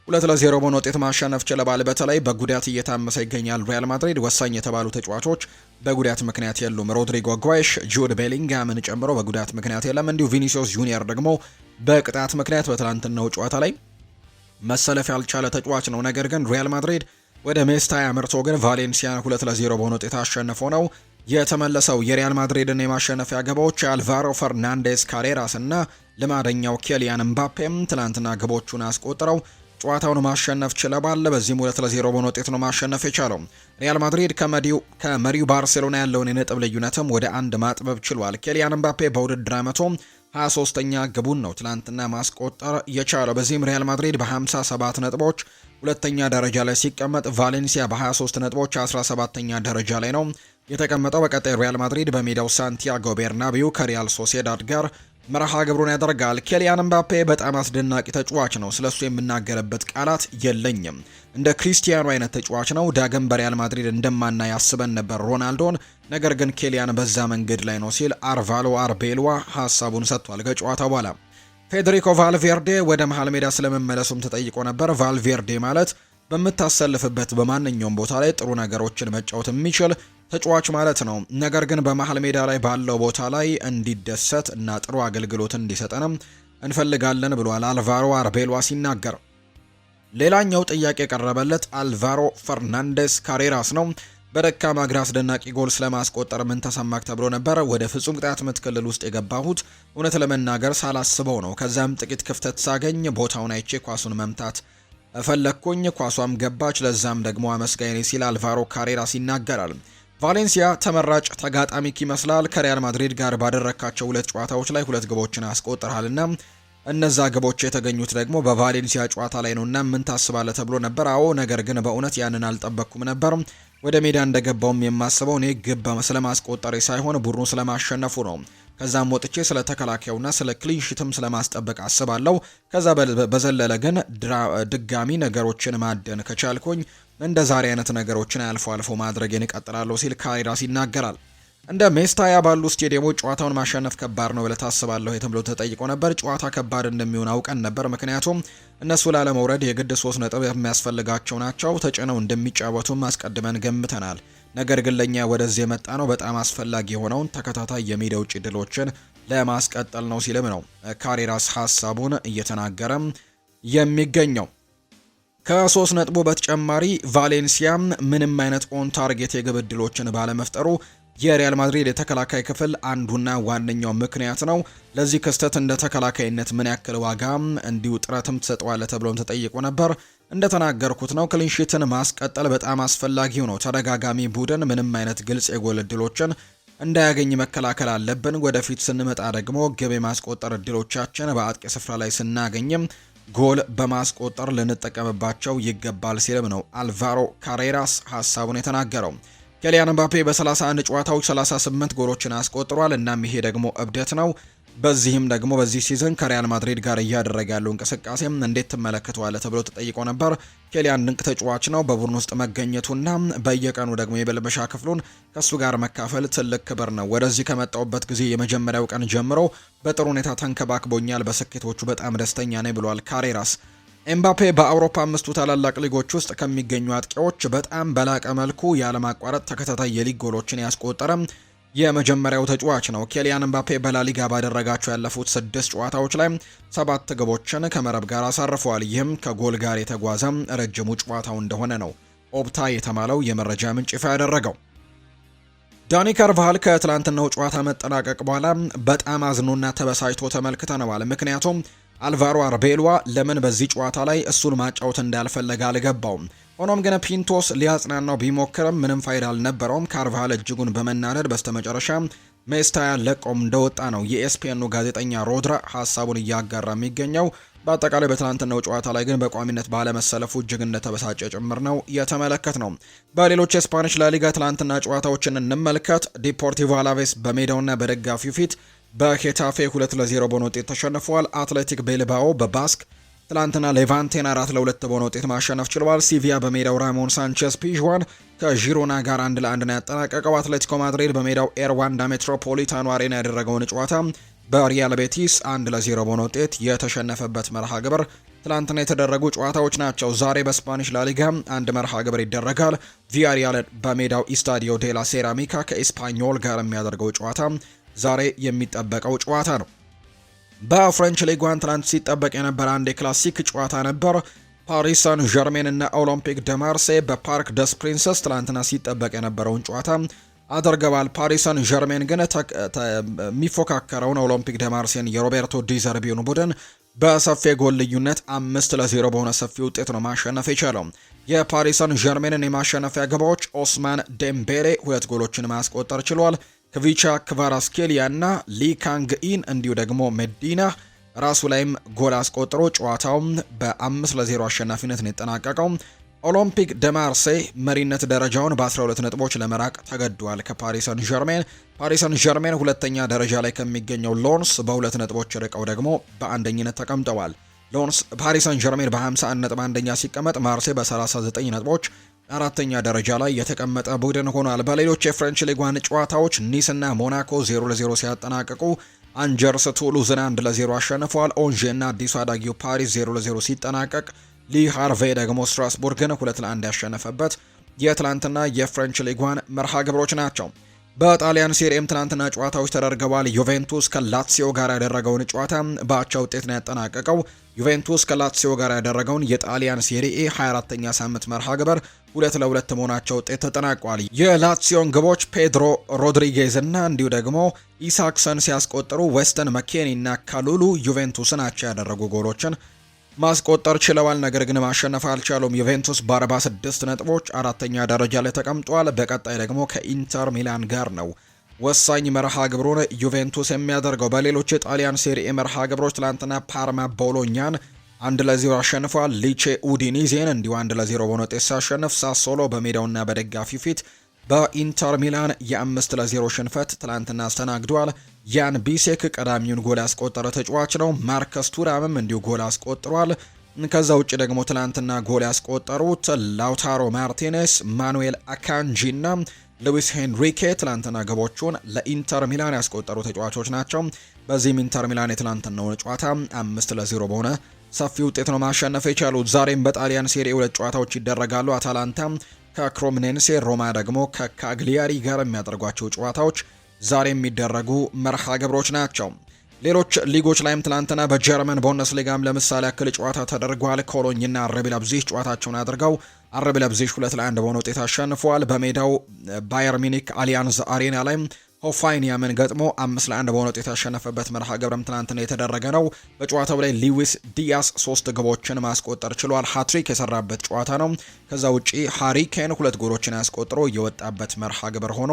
2-0 በሆነ ውጤት ማሸነፍ ችለዋል። በተለይ በጉዳት እየታመሰ ይገኛል ሪያል ማድሪድ። ወሳኝ የተባሉ ተጫዋቾች በጉዳት ምክንያት የሉም። ሮድሪጎ ጓይሽ፣ ጁድ ቤሊንጋምን ጨምሮ በጉዳት ምክንያት የለም። እንዲሁ ቪኒሲዮስ ጁኒየር ደግሞ በቅጣት ምክንያት በትላንትናው ጨዋታ ላይ መሰለፍ ያልቻለ ተጫዋች ነው። ነገር ግን ሪያል ማድሪድ ወደ ሜስታያ አምርቶ ግን ቫሌንሲያን 2-0 በሆነ ውጤት አሸንፎ ነው የተመለሰው። የሪያል ማድሪድን የማሸነፊያ ግቦች አልቫሮ ፈርናንዴስ ካሬራስ እና ልማደኛው ኬሊያን ምባፔም ትላንትና ግቦቹን አስቆጥረው ጨዋታውን ማሸነፍ ችለዋል። በዚህም 2-0 በሆነ ውጤት ነው ማሸነፍ የቻለው። ሪያል ማድሪድ ከመሪው ባርሴሎና ያለውን የነጥብ ልዩነትም ወደ 1 ማጥበብ ችሏል። ኬሊያን ምባፔ በውድድር ዓመቱ 23ኛ ግቡን ነው ትላንትና ማስቆጠር የቻለው። በዚህም ሪያል ማድሪድ በ57 ነጥቦች ሁለተኛ ደረጃ ላይ ሲቀመጥ፣ ቫሌንሲያ በ23 ነጥቦች 17ኛ ደረጃ ላይ ነው የተቀመጠው። በቀጣይ ሪያል ማድሪድ በሜዳው ሳንቲያጎ ቤርናቢው ከሪያል ሶሴዳድ ጋር መርሃ ግብሩን ያደርጋል። ኬሊያን ምባፔ በጣም አስደናቂ ተጫዋች ነው። ስለሱ የምናገርበት ቃላት የለኝም። እንደ ክሪስቲያኖ አይነት ተጫዋች ነው። ዳግም በሪያል ማድሪድ እንደማናይ ያስበን ነበር ሮናልዶን፣ ነገር ግን ኬሊያን በዛ መንገድ ላይ ነው ሲል አርቫሎ አርቤልዋ ሀሳቡን ሰጥቷል። ከጨዋታው በኋላ ፌዴሪኮ ቫልቬርዴ ወደ መሃል ሜዳ ስለመመለሱም ተጠይቆ ነበር። ቫልቬርዴ ማለት በምታሰልፍበት በማንኛውም ቦታ ላይ ጥሩ ነገሮችን መጫወት የሚችል ተጫዋች ማለት ነው። ነገር ግን በመሃል ሜዳ ላይ ባለው ቦታ ላይ እንዲደሰት እና ጥሩ አገልግሎት እንዲሰጠንም እንፈልጋለን ብሏል አልቫሮ አርቤልዋ ሲናገር። ሌላኛው ጥያቄ የቀረበለት አልቫሮ ፈርናንዴስ ካሬራስ ነው። በደካማ እግር አስደናቂ ጎል ስለማስቆጠር ምን ተሰማክ ተብሎ ነበር። ወደ ፍጹም ቅጣት ምት ክልል ውስጥ የገባሁት እውነት ለመናገር ሳላስበው ነው። ከዛም ጥቂት ክፍተት ሳገኝ ቦታውን አይቼ ኳሱን መምታት ፈለግኩኝ፣ ኳሷም ገባች። ለዛም ደግሞ አመስጋኝ ሲል አልቫሮ ካሬራስ ይናገራል። ቫሌንሲያ ተመራጭ ተጋጣሚክ ይመስላል። ከሪያል ማድሪድ ጋር ባደረካቸው 2 ጨዋታዎች ላይ 2 ግቦችን አስቆጥረሃልና እነዛ ግቦች የተገኙት ደግሞ በቫሌንሲያ ጨዋታ ላይ ነውና ምን ታስባለህ ተብሎ ነበር። አዎ፣ ነገር ግን በእውነት ያንን አልጠበቅኩም ነበር። ወደ ሜዳ እንደገባውም የማስበው እኔ ግብ ስለማስቆጠሬ ሳይሆን ቡድኑ ስለማሸነፉ ነው። ከዛም ወጥቼ ስለ ተከላካዩና ስለ ክሊንሺትም ስለማስጠበቅ አስባለሁ። ከዛ በዘለለ ግን ድጋሚ ነገሮችን ማደን ከቻልኩኝ እንደ ዛሬ አይነት ነገሮችን አልፎ አልፎ ማድረግን እቀጥላለሁ ሲል ካሬራስ ይናገራል። እንደ ሜስታያ ባሉ ስቴዲየሞች ጨዋታውን ማሸነፍ ከባድ ነው ብለህ ታስባለህ ተብሎ ተጠይቆ ነበር። ጨዋታ ከባድ እንደሚሆን አውቀን ነበር፣ ምክንያቱም እነሱ ላለመውረድ የግድ 3 ነጥብ የሚያስፈልጋቸው ናቸው። ተጭነው እንደሚጫወቱም አስቀድመን ገምተናል። ነገር ግን ለኛ ወደዚህ የመጣ ነው በጣም አስፈላጊ የሆነውን ተከታታይ የሜዳ ውጭ ድሎችን ለማስቀጠል ነው ሲልም ነው ካሬራስ ሀሳቡን እየተናገረም የሚገኘው። ከ3 ነጥቡ በተጨማሪ ቫሌንሲያም ምንም አይነት ኦን ታርጌት የግብ ዕድሎችን ባለመፍጠሩ የሪያል ማድሪድ የተከላካይ ክፍል አንዱና ዋነኛው ምክንያት ነው። ለዚህ ክስተት እንደ ተከላካይነት ምን ያክል ዋጋም እንዲሁ ጥረትም ትሰጠዋለህ ተብሎም ተጠይቆ ነበር። እንደተናገርኩት ነው ክሊንሺትን ማስቀጠል በጣም አስፈላጊው ነው። ተደጋጋሚ ቡድን ምንም አይነት ግልጽ የጎል ዕድሎችን እንዳያገኝ መከላከል አለብን። ወደፊት ስንመጣ ደግሞ ግብ የማስቆጠር ዕድሎቻችን በአጥቂ ስፍራ ላይ ስናገኝም ጎል በማስቆጠር ልንጠቀምባቸው ይገባል ሲልም ነው አልቫሮ ካሬራስ ሀሳቡን የተናገረው። ኬሊያን ምባፔ በ31 ጨዋታዎች 38 ጎሎችን አስቆጥሯል። እናም ይሄ ደግሞ እብደት ነው። በዚህም ደግሞ በዚህ ሲዝን ከሪያል ማድሪድ ጋር እያደረገ ያለው እንቅስቃሴ እንዴት ትመለከተዋለህ ተብሎ ተጠይቆ ነበር። ኬሊያን ድንቅ ተጫዋች ነው። በቡድን ውስጥ መገኘቱና በየቀኑ ደግሞ የበልበሻ ክፍሉን ከሱ ጋር መካፈል ትልቅ ክብር ነው። ወደዚህ ከመጣውበት ጊዜ የመጀመሪያው ቀን ጀምሮ በጥሩ ሁኔታ ተንከባክቦኛል። በስኬቶቹ በጣም ደስተኛ ነኝ ብሏል ካሬራስ። ኤምባፔ በአውሮፓ አምስቱ ታላላቅ ሊጎች ውስጥ ከሚገኙ አጥቂዎች በጣም በላቀ መልኩ ያለማቋረጥ ተከታታይ የሊግ ጎሎችን ያስቆጠረ የመጀመሪያው ተጫዋች ነው። ኬሊያን ኤምባፔ በላሊጋ ባደረጋቸው ያለፉት 6 ጨዋታዎች ላይ 7 ግቦችን ከመረብ ጋር አሳርፈዋል። ይህም ከጎል ጋር የተጓዘ ረጅሙ ጨዋታው እንደሆነ ነው ኦፕታ የተባለው የመረጃ ምንጭ ይፋ ያደረገው። ዳኒ ካርቫሃል ከትላንትናው ጨዋታ መጠናቀቅ በኋላ በጣም አዝኖና ተበሳጭቶ ተመልክተነዋል። ምክንያቱም አልቫሮ አርቤሏ ለምን በዚህ ጨዋታ ላይ እሱን ማጫወት እንዳልፈለገ አልገባውም። ሆኖም ግን ፒንቶስ ሊያጽናናው ቢሞክርም ምንም ፋይዳ አልነበረውም። ካርቫሃል እጅጉን በመናደድ በስተመጨረሻ ሜስታያ ለቆም እንደወጣ ነው የኤስፒኤኑ ጋዜጠኛ ሮድራ ሀሳቡን እያጋራ የሚገኘው። በአጠቃላይ በትናንትናው ጨዋታ ላይ ግን በቋሚነት ባለመሰለፉ እጅግ እንደተበሳጨ ጭምር ነው የተመለከት ነው። በሌሎች የስፓኒሽ ላሊጋ ትናንትና ጨዋታዎችን እንመልከት። ዲፖርቲቮ አላቬስ በሜዳውና በደጋፊው ፊት በሄታፌ 2-0 በሆነ ውጤት ተሸንፏል። አትሌቲክ ቤልባኦ በባስክ ትላንትና ሌቫንቴን 4-2 በሆነ ውጤት ማሸነፍ ችሏል። ሲቪያ በሜዳው ራሞን ሳንቼስ ፒዥዋን ከዢሮና ጋር 1-1 ነው ያጠናቀቀው። አትሌቲኮ ማድሪድ በሜዳው ኤርዋንዳ ሜትሮፖሊታኖ አሬና ያደረገውን ጨዋታ በሪያል ቤቲስ 1-0 በሆነ ውጤት የተሸነፈበት መርሃ ግብር ትላንትና የተደረጉ ጨዋታዎች ናቸው። ዛሬ በስፓኒሽ ላሊጋ አንድ መርሃ ግብር ይደረጋል። ቪያሪያል በሜዳው ኢስታዲዮ ዴላ ሴራሚካ ከኤስፓኞል ጋር የሚያደርገው ጨዋታ ዛሬ የሚጠበቀው ጨዋታ ነው። በፍሬንች ሊግ 1 ትናንት ሲጠበቅ የነበረ አንድ የክላሲክ ጨዋታ ነበር። ፓሪስ ሳን ዠርሜን እና ኦሎምፒክ ደ ማርሴይ በፓርክ ደስ ፕሪንሰስ ትናንትና ሲጠበቅ የነበረውን ጨዋታ አድርገዋል። ፓሪስ ሳን ዠርሜን ግን የሚፎካከረውን ኦሎምፒክ ደ ማርሴይን የሮቤርቶ ዲ ዘርቢውን ቡድን በሰፊ ጎል ልዩነት 5-0 በሆነ ሰፊ ውጤት ነው ማሸነፍ የቻለው። የፓሪስ ሳን ዠርሜንን የማሸነፊያ ግቦች ኦስማን ዴምቤሌ 2 ጎሎችን ማስቆጠር ችሏል። ክቪቻ ክቫራስኬሊያ እና ሊካንግኢን እንዲሁ ደግሞ ሜዲና ራሱ ላይም ጎል አስቆጥሮ ጨዋታውም በ5-0 አሸናፊነት ነው የተጠናቀቀው። ኦሎምፒክ ደ ማርሴይ መሪነት ደረጃውን በ12 ነጥቦች ለመራቅ ተገዷል ከፓሪስ ሰን ዠርሜን። ፓሪስ ሰን ዠርሜን ሁለተኛ ደረጃ ላይ ከሚገኘው ሎንስ በ2 ነጥቦች ርቀው ደግሞ በአንደኝነት ተቀምጠዋል። ሎንስ ፓሪስ ሰን ዠርሜን በ51 ነጥብ አንደኛ ሲቀመጥ፣ ማርሴይ በ39 ነጥቦች አራተኛ ደረጃ ላይ የተቀመጠ ቡድን ሆኗል። በሌሎች የፍሬንች ሊግ 1 ጨዋታዎች ኒስ እና ሞናኮ 0-0 ሲያጠናቅቁ አንጀርስ ቱሉዝን 1-0 አሸንፈዋል። ኦንዤ እና አዲሱ አዳጊው ፓሪስ 0-0 ሲጠናቀቅ ሊ ሃርቬ ደግሞ ስትራስቡርግን 2-1 ያሸነፈበት የትላንትና የፍሬንች ሊግ 1 መርሃ ግብሮች ናቸው። በጣሊያን ሴሪኤም ትናንትና ጨዋታዎች ተደርገዋል። ዩቬንቱስ ከላትሲዮ ጋር ያደረገውን ጨዋታ በአቻ ውጤት ነው ያጠናቀቀው። ዩቬንቱስ ከላትሲዮ ጋር ያደረገውን የጣሊያን ሴሪኤ 24ኛ ሳምንት መርሃ ግብር 2-2 መሆናቸው ውጤት ተጠናቋል። የላትሲዮን ግቦች ፔድሮ ሮድሪጌዝ እና እንዲሁ ደግሞ ኢሳክሰን ሲያስቆጥሩ ዌስተን መኬኒ እና ካሉሉ ዩቬንቱስን አቻ ያደረጉ ጎሎችን ማስቆጠር ችለዋል። ነገር ግን ማሸነፍ አልቻሉም። ዩቬንቱስ በ46 ነጥቦች አራተኛ ደረጃ ላይ ተቀምጧል። በቀጣይ ደግሞ ከኢንተር ሚላን ጋር ነው ወሳኝ መርሃ ግብሩን ዩቬንቱስ የሚያደርገው። በሌሎች የጣሊያን ሴሪኤ መርሃ ግብሮች ትላንትና ፓርማ ቦሎኛን 1-0 አሸንፏል። ሊቼ ኡዲኒዜን እንዲሁ 1-0 በሆነ ውጤት ሲያሸንፍ፣ ሳሶሎ በሜዳውና በደጋፊው ፊት በኢንተር ሚላን የ5-0 ሽንፈት ትላንትና አስተናግዷል። ያን ቢሴክ ቀዳሚውን ጎል ያስቆጠረ ተጫዋች ነው። ማርከስ ቱራምም እንዲሁ ጎል አስቆጥሯል። ከዛ ውጭ ደግሞ ትላንትና ጎል ያስቆጠሩት ላውታሮ ማርቲኔስ፣ ማኑኤል አካንጂ እና ሉዊስ ሄንሪኬ ትላንትና ግቦቹን ለኢንተር ሚላን ያስቆጠሩ ተጫዋቾች ናቸው። በዚህም ኢንተር ሚላን የትላንትናውን ጨዋታ 5-0 በሆነ ሰፊ ውጤት ነው ማሸነፍ የቻሉት። ዛሬም በጣሊያን ሴሪ 2 ጨዋታዎች ይደረጋሉ። አታላንታ ከክሮምኔንሴ፣ ሮማ ደግሞ ከካግሊያሪ ጋር የሚያደርጓቸው ጨዋታዎች ዛሬ የሚደረጉ መርሃ ግብሮች ናቸው። ሌሎች ሊጎች ላይም ትላንትና በጀርመን ቡንደስሊጋም ለምሳሌ ያክል ጨዋታ ተደርጓል። ኮሎኝና አርቢ ለብዚሽ ጨዋታቸውን አድርገው አርቢ ለብዚሽ 2-1 በሆነ ውጤት አሸንፈዋል። በሜዳው ባየር ሚኒክ አሊያንዝ አሬና ላይ ሆፋይኒያምን ገጥሞ 5-1 በሆነ ውጤት ያሸነፈበት መርሃ ግብርም ትናንትና የተደረገ ነው። በጨዋታው ላይ ሉዊስ ዲያስ 3 ግቦችን ማስቆጠር ችሏል። ሃትሪክ የሰራበት ጨዋታ ነው። ከዛ ውጪ ሃሪ ኬን 2 ጎሎችን ያስቆጥሮ የወጣበት መርሃ ግብር ሆኖ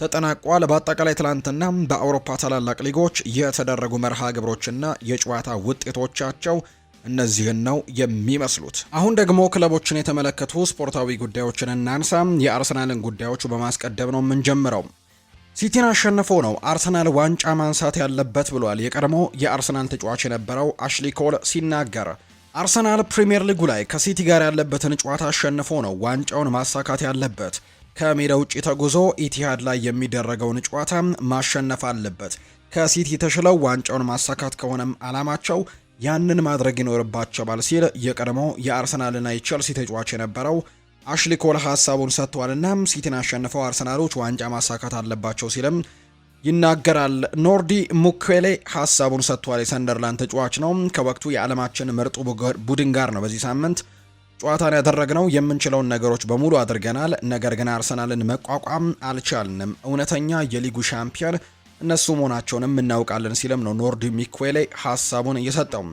ተጠናቋል። በአጠቃላይ ትላንትና በአውሮፓ ታላላቅ ሊጎች የተደረጉ መርሃ ግብሮችና የጨዋታ ውጤቶቻቸው እነዚህን ነው የሚመስሉት። አሁን ደግሞ ክለቦችን የተመለከቱ ስፖርታዊ ጉዳዮችን እናንሳ። የአርሰናልን ጉዳዮች በማስቀደም ነው የምንጀምረው። ሲቲን አሸንፎ ነው አርሰናል ዋንጫ ማንሳት ያለበት ብሏል የቀድሞ የአርሰናል ተጫዋች የነበረው አሽሊ ኮል ሲናገር። አርሰናል ፕሪሚየር ሊጉ ላይ ከሲቲ ጋር ያለበትን ጨዋታ አሸንፎ ነው ዋንጫውን ማሳካት ያለበት። ከሜዳ ውጪ ተጉዞ ኢቲሃድ ላይ የሚደረገውን ጨዋታ ማሸነፍ አለበት። ከሲቲ ተሽለው ዋንጫውን ማሳካት ከሆነም አላማቸው ያንን ማድረግ ይኖርባቸዋል ሲል የቀድሞ የአርሰናልና የቼልሲ ተጫዋች የነበረው አሽሊ ኮል ሀሳቡን ሰጥቷልና ሲቲን አሸንፈው አርሰናሎች ዋንጫ ማሳካት አለባቸው ሲልም ይናገራል። ኖርዲ ሙኬሌ ሀሳቡን ሰጥቷል። የሰንደርላንድ ተጫዋች ነው። ከወቅቱ የዓለማችን ምርጡ ቡድን ጋር ነው በዚህ ሳምንት ጨዋታን ያደረግነው። የምንችለውን ነገሮች በሙሉ አድርገናል፣ ነገር ግን አርሰናልን መቋቋም አልቻልንም። እውነተኛ የሊጉ ሻምፒዮን እነሱ መሆናቸውንም እናውቃለን ሲልም ነው ኖርዲ ሙኬሌ ሀሳቡን እየሰጠው።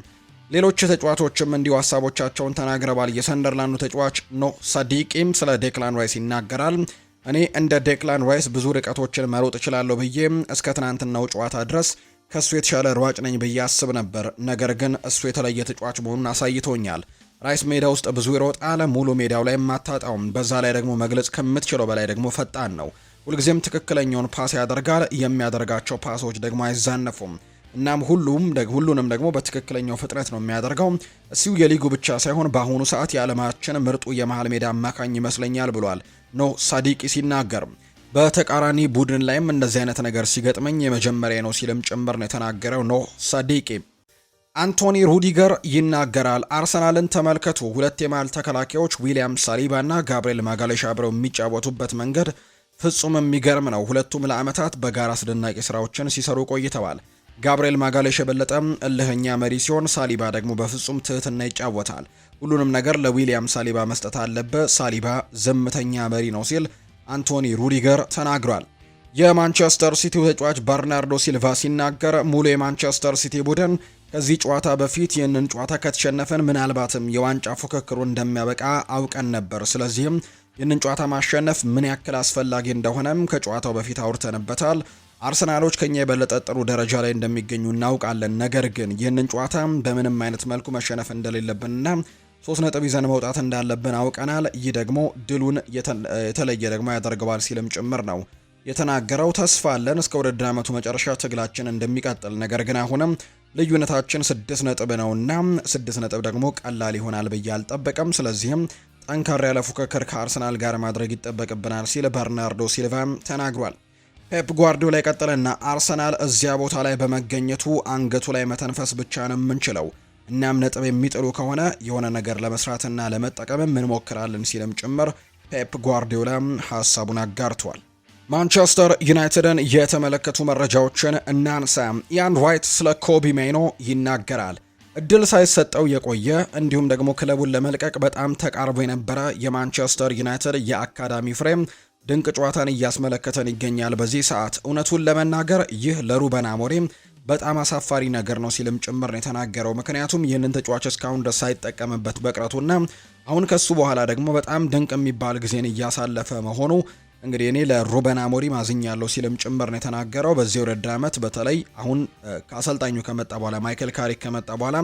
ሌሎች ተጫዋቾችም እንዲሁ ሀሳቦቻቸውን ተናግረዋል። የሰንደርላንዱ ተጫዋች ኖህ ሳዲቂም ስለ ዴክላን ራይስ ይናገራል። እኔ እንደ ዴክላን ራይስ ብዙ ርቀቶችን መሮጥ እችላለሁ ብዬ እስከ ትናንትናው ጨዋታ ድረስ ከእሱ የተሻለ ሯጭ ነኝ ብዬ አስብ ነበር። ነገር ግን እሱ የተለየ ተጫዋች መሆኑን አሳይቶኛል። ራይስ ሜዳ ውስጥ ብዙ ይሮጣል፣ ሙሉ ሜዳው ላይ የማታጣውም። በዛ ላይ ደግሞ መግለጽ ከምትችለው በላይ ደግሞ ፈጣን ነው። ሁልጊዜም ትክክለኛውን ፓስ ያደርጋል። የሚያደርጋቸው ፓሶች ደግሞ አይዛነፉም። እናም ሁሉንም ደግሞ በትክክለኛው ፍጥነት ነው የሚያደርገው። እሱ የሊጉ ብቻ ሳይሆን በአሁኑ ሰዓት የዓለማችን ምርጡ የመሃል ሜዳ አማካኝ ይመስለኛል ብሏል ኖህ ሳዲቂ ሲናገር። በተቃራኒ ቡድን ላይም እንደዚህ አይነት ነገር ሲገጥመኝ የመጀመሪያ ነው ሲልም ጭምር ነው የተናገረው ኖህ ሳዲቂ። አንቶኒ ሩዲገር ይናገራል። አርሰናልን ተመልከቱ። ሁለት የመሃል ተከላካዮች ዊሊያም ሳሊባ እና ጋብሪኤል ማጋሌሽ አብረው የሚጫወቱበት መንገድ ፍጹም የሚገርም ነው። ሁለቱም ለዓመታት በጋራ አስደናቂ ስራዎችን ሲሰሩ ቆይተዋል። ጋብሪኤል ማጋሌሽ የበለጠ እልህኛ መሪ ሲሆን፣ ሳሊባ ደግሞ በፍጹም ትህትና ይጫወታል። ሁሉንም ነገር ለዊሊያም ሳሊባ መስጠት አለበት። ሳሊባ ዝምተኛ መሪ ነው ሲል አንቶኒ ሩዲገር ተናግሯል። የማንቸስተር ሲቲው ተጫዋች በርናርዶ ሲልቫ ሲናገር ሙሉ የማንቸስተር ሲቲ ቡድን ከዚህ ጨዋታ በፊት ይህንን ጨዋታ ከተሸነፈን ምናልባትም የዋንጫ ፉክክሩ እንደሚያበቃ አውቀን ነበር። ስለዚህም ይህንን ጨዋታ ማሸነፍ ምን ያክል አስፈላጊ እንደሆነም ከጨዋታው በፊት አውርተንበታል። አርሰናሎች ከኛ የበለጠ ጥሩ ደረጃ ላይ እንደሚገኙ እናውቃለን። ነገር ግን ይህንን ጨዋታ በምንም አይነት መልኩ መሸነፍ እንደሌለብንና 3 ነጥብ ይዘን መውጣት እንዳለብን አውቀናል። ይህ ደግሞ ድሉን የተለየ ደግሞ ያደርገዋል ሲልም ጭምር ነው የተናገረው። ተስፋ አለን እስከ ውድድር ዓመቱ መጨረሻ ትግላችን እንደሚቀጥል፣ ነገር ግን አሁንም ልዩነታችን 6 ነጥብ ነውና 6 ነጥብ ደግሞ ቀላል ይሆናል ብዬ አልጠበቅም። ስለዚህም ጠንካራ ያለ ፉክክር ከአርሰናል ጋር ማድረግ ይጠበቅብናል ሲል በርናርዶ ሲልቫ ተናግሯል። ፔፕ ጓርዲዮላ የቀጠለና አርሰናል እዚያ ቦታ ላይ በመገኘቱ አንገቱ ላይ መተንፈስ ብቻ ነው የምንችለው። እናም ነጥብ የሚጥሉ ከሆነ የሆነ ነገር ለመስራትና ለመጠቀም እንሞክራለን ሲልም ጭምር ፔፕ ጓርዲዮላ ሀሳቡን አጋርቷል። ማንቸስተር ዩናይትድን የተመለከቱ መረጃዎችን እናንሳ። ኢያን ዋይት ስለ ኮቢ ሜይኖ ይናገራል። እድል ሳይሰጠው የቆየ እንዲሁም ደግሞ ክለቡን ለመልቀቅ በጣም ተቃርቦ የነበረ የማንቸስተር ዩናይትድ የአካዳሚ ፍሬም ድንቅ ጨዋታን እያስመለከተን ይገኛል በዚህ ሰዓት። እውነቱን ለመናገር ይህ ለሩበን አሞሪም በጣም አሳፋሪ ነገር ነው ሲልም ጭምር ነው የተናገረው። ምክንያቱም ይህንን ተጫዋች እስካሁን ድረስ ሳይጠቀምበት በቅረቱና አሁን ከሱ በኋላ ደግሞ በጣም ድንቅ የሚባል ጊዜን እያሳለፈ መሆኑ እንግዲህ እኔ ለሩበን አሞሪም አዝኛለሁ ሲልም ጭምር ነው የተናገረው። በዚህ ውድድር ዓመት በተለይ አሁን ከአሰልጣኙ ከመጣ በኋላ ማይክል ካሪክ ከመጣ በኋላ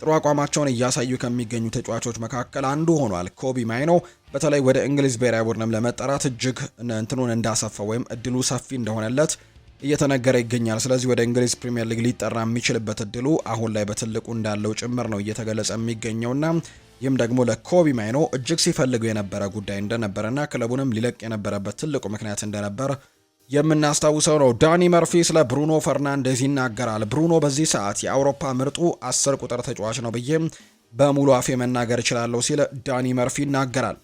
ጥሩ አቋማቸውን እያሳዩ ከሚገኙ ተጫዋቾች መካከል አንዱ ሆኗል ኮቢ ማይኖ። በተለይ ወደ እንግሊዝ ብሔራዊ ቡድንም ለመጠራት እጅግ እንትኑን እንዳሰፋው ወይም እድሉ ሰፊ እንደሆነለት እየተነገረ ይገኛል። ስለዚህ ወደ እንግሊዝ ፕሪሚየር ሊግ ሊጠራ የሚችልበት እድሉ አሁን ላይ በትልቁ እንዳለው ጭምር ነው እየተገለጸ የሚገኘውና ይህም ደግሞ ለኮቢ ማይኖ እጅግ ሲፈልገው የነበረ ጉዳይ እንደነበረና ክለቡንም ሊለቅ የነበረበት ትልቁ ምክንያት እንደነበር የምናስታውሰው ነው። ዳኒ መርፊ ስለ ብሩኖ ፈርናንዴዝ ይናገራል። ብሩኖ በዚህ ሰዓት የአውሮፓ ምርጡ 10 ቁጥር ተጫዋች ነው ብዬ በሙሉ አፌ መናገር እችላለሁ ሲል ዳኒ መርፊ ይናገራል።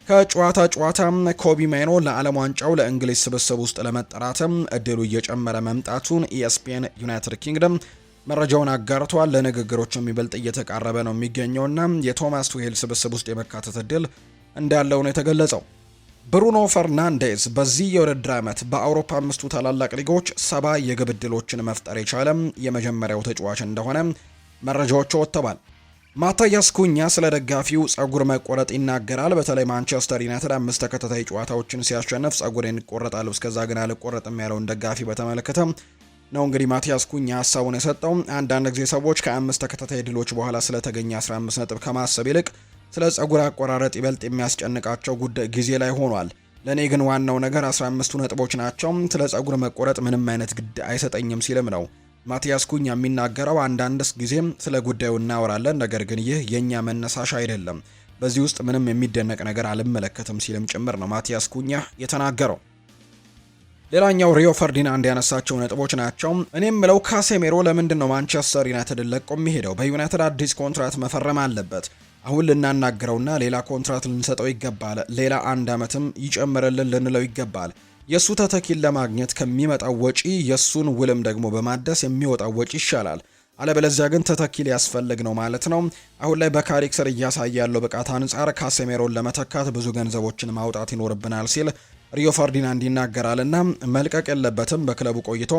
ከጨዋታም ኮቢ ማይኖ ለዓለም ዋንጫው ለእንግሊዝ ስብስብ ውስጥ ለመጠራትም እድሉ እየጨመረ መምጣቱን ኢኤስፒኤን ዩናይትድ ኪንግደም መረጃውን አጋርቷል። ለንግግሮች የሚበልጥ እየተቃረበ ነው የሚገኘውና የቶማስ ቱሄል ስብስብ ውስጥ የመካተት እድል እንዳለው ነው የተገለጸው። ብሩኖ ፈርናንዴዝ በዚህ የውድድር ዓመት በአውሮፓ 5 ታላላቅ ሊጎች 70 የግብ ዕድሎችን መፍጠር የቻለ የመጀመሪያው ተጫዋች እንደሆነ መረጃዎች ወጥተዋል። ማታያስ ኩኛ ስለ ደጋፊው ጸጉር መቆረጥ ይናገራል። በተለይ ማንቸስተር ዩናይትድ 5 ተከታታይ ጨዋታዎችን ሲያሸንፍ ጸጉሬን እቆረጣለሁ እስከዛ ግን አልቆረጥም ያለውን ደጋፊ በተመለከተ ነው እንግዲህ ማቲያስ ኩኛ ሀሳቡን የሰጠው። አንዳንድ ጊዜ ሰዎች ከ5 ተከታታይ ድሎች በኋላ ስለተገኘ 15 ነጥብ ከማሰብ ይልቅ ስለ ጸጉር አቆራረጥ ይበልጥ የሚያስጨንቃቸው ጊዜ ላይ ሆኗል። ለእኔ ግን ዋናው ነገር 15ቱ ነጥቦች ናቸው። ስለ ጸጉር መቆረጥ ምንም አይነት ግድ አይሰጠኝም ሲልም ነው ማቲያስ ኩኛ የሚናገረው። አንዳንድስ ጊዜም ስለ ጉዳዩ እናወራለን፣ ነገር ግን ይህ የእኛ መነሳሻ አይደለም። በዚህ ውስጥ ምንም የሚደነቅ ነገር አልመለከትም ሲልም ጭምር ነው ማቲያስ ኩኛ የተናገረው። ሌላኛው ሪዮ ፈርዲናንድ ያነሳቸው ነጥቦች ናቸው። እኔም ምለው ካሴሜሮ ለምንድን ነው ማንቸስተር ዩናይትድን ለቆ የሚሄደው? በዩናይትድ አዲስ ኮንትራት መፈረም አለበት። አሁን ልናናግረውና ሌላ ኮንትራት ልንሰጠው ይገባል። ሌላ 1 ዓመትም ይጨምርልን ልንለው ይገባል። የሱ ተተኪን ለማግኘት ከሚመጣው ወጪ የሱን ውልም ደግሞ በማደስ የሚወጣው ወጪ ይሻላል። አለበለዚያ ግን ተተኪ ሊያስፈልግ ነው ማለት ነው። አሁን ላይ በካሪክ ስር እያሳየ ያለው ብቃት አንጻር ካሴሜሮን ለመተካት ብዙ ገንዘቦችን ማውጣት ይኖርብናል ሲል ሪዮ ፈርዲናንድ ይናገራልና መልቀቅ የለበትም። በክለቡ ቆይቶ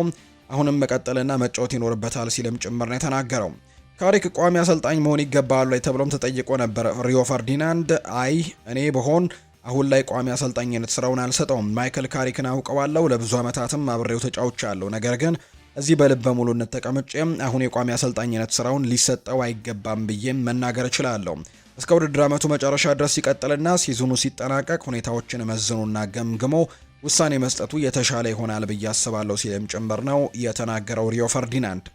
አሁንም መቀጠልና መጫወት ይኖርበታል ሲልም ጭምር ነው የተናገረው። ካሪክ ቋሚ አሰልጣኝ መሆን ይገባሉ ላይ ተብሎም ተጠይቆ ነበር። ሪዮ ፈርዲናንድ አይ እኔ በሆን አሁን ላይ ቋሚ አሰልጣኝነት ስራውን አልሰጠውም። ማይክል ካሪክን አውቀዋለሁ፣ ለብዙ ዓመታትም አብሬው ተጫውቻለሁ። ነገር ግን እዚህ በልበ ሙሉነት ተቀምጬ አሁን የቋሚ አሰልጣኝነት ስራውን ሊሰጠው አይገባም ብዬ መናገር እችላለሁ። እስከ ውድድር ዓመቱ መጨረሻ ድረስ ሲቀጥልና ሲዝኑ ሲጠናቀቅ ሁኔታዎችን መዝኑና ገምግሞ ውሳኔ መስጠቱ የተሻለ ይሆናል ብዬ አስባለሁ ሲልም ጭምር ነው የተናገረው ሪዮ ፈርዲናንድ።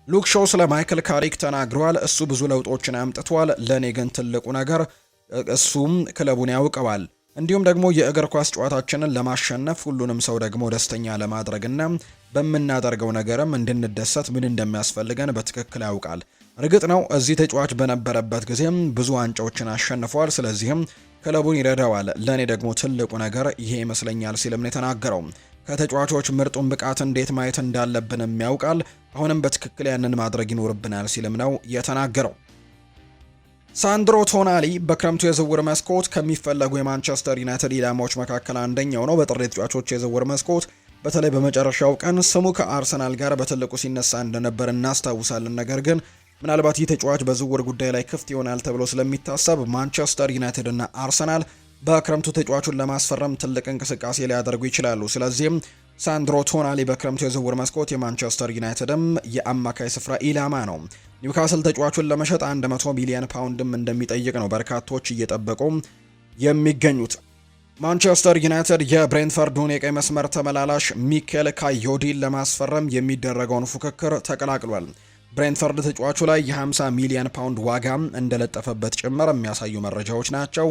ሉክ ሾው ስለ ማይክል ካሪክ ተናግሯል። እሱ ብዙ ለውጦችን አምጥቷል። ለእኔ ግን ትልቁ ነገር እሱም ክለቡን ያውቀዋል፣ እንዲሁም ደግሞ የእግር ኳስ ጨዋታችንን ለማሸነፍ ሁሉንም ሰው ደግሞ ደስተኛ ለማድረግና በምናደርገው ነገርም እንድንደሰት ምን እንደሚያስፈልገን በትክክል ያውቃል። እርግጥ ነው እዚህ ተጫዋች በነበረበት ጊዜም ብዙ ዋንጫዎችን አሸንፏል። ስለዚህም ክለቡን ይረዳዋል። ለእኔ ደግሞ ትልቁ ነገር ይሄ ይመስለኛል ሲልም ነው የተናገረው። ከተጫዋቾች ምርጡን ብቃት እንዴት ማየት እንዳለብንም ያውቃል። አሁንም በትክክል ያንን ማድረግ ይኖርብናል ሲልም ነው የተናገረው። ሳንድሮ ቶናሊ በክረምቱ የዝውውር መስኮት ከሚፈለጉ የማንቸስተር ዩናይትድ ኢላማዎች መካከል አንደኛው ነው። በጥር ተጫዋቾች የዝውውር መስኮት በተለይ በመጨረሻው ቀን ስሙ ከአርሰናል ጋር በትልቁ ሲነሳ እንደነበር እናስታውሳለን። ነገር ግን ምናልባት ይህ ተጫዋች በዝውውር ጉዳይ ላይ ክፍት ይሆናል ተብሎ ስለሚታሰብ ማንቸስተር ዩናይትድ እና አርሰናል በክረምቱ ተጫዋቹን ለማስፈረም ትልቅ እንቅስቃሴ ሊያደርጉ ይችላሉ። ስለዚህም ሳንድሮ ቶናሊ በክረምቱ የዝውውር መስኮት የማንቸስተር ዩናይትድም የአማካይ ስፍራ ኢላማ ነው። ኒውካስል ተጫዋቹን ለመሸጥ 100 ሚሊዮን ፓውንድም እንደሚጠይቅ ነው በርካቶች እየጠበቁ የሚገኙት። ማንቸስተር ዩናይትድ የብሬንትፈርዱን የቀይ መስመር ተመላላሽ ሚኬል ካዮዲን ለማስፈረም የሚደረገውን ፉክክር ተቀላቅሏል። ብሬንትፈርድ ተጫዋቹ ላይ የ50 ሚሊዮን ፓውንድ ዋጋ እንደለጠፈበት ጭምር የሚያሳዩ መረጃዎች ናቸው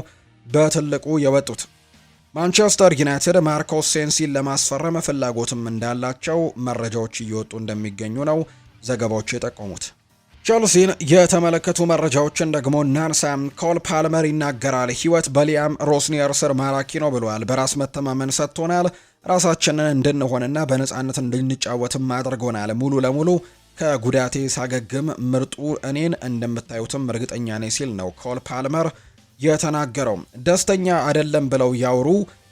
በትልቁ የወጡት። ማንቸስተር ዩናይትድ ማርኮስ ሴንሲን ለማስፈረም ፍላጎትም እንዳላቸው መረጃዎች እየወጡ እንደሚገኙ ነው ዘገባዎች የጠቆሙት። ቸልሲን የተመለከቱ መረጃዎችን ደግሞ ናንሳ። ኮል ፓልመር ይናገራል። ህይወት በሊያም ሮስኒየር ስር ማራኪ ነው ብለዋል። በራስ መተማመን ሰጥቶናል፣ ራሳችንን እንድንሆንና በነፃነት እንድንጫወትም አድርጎናል። ሙሉ ለሙሉ ከጉዳቴ ሳገግም ምርጡ እኔን እንደምታዩትም እርግጠኛ ነኝ ሲል ነው ኮል ፓልመር የተናገረው። ደስተኛ አይደለም ብለው ያውሩ፣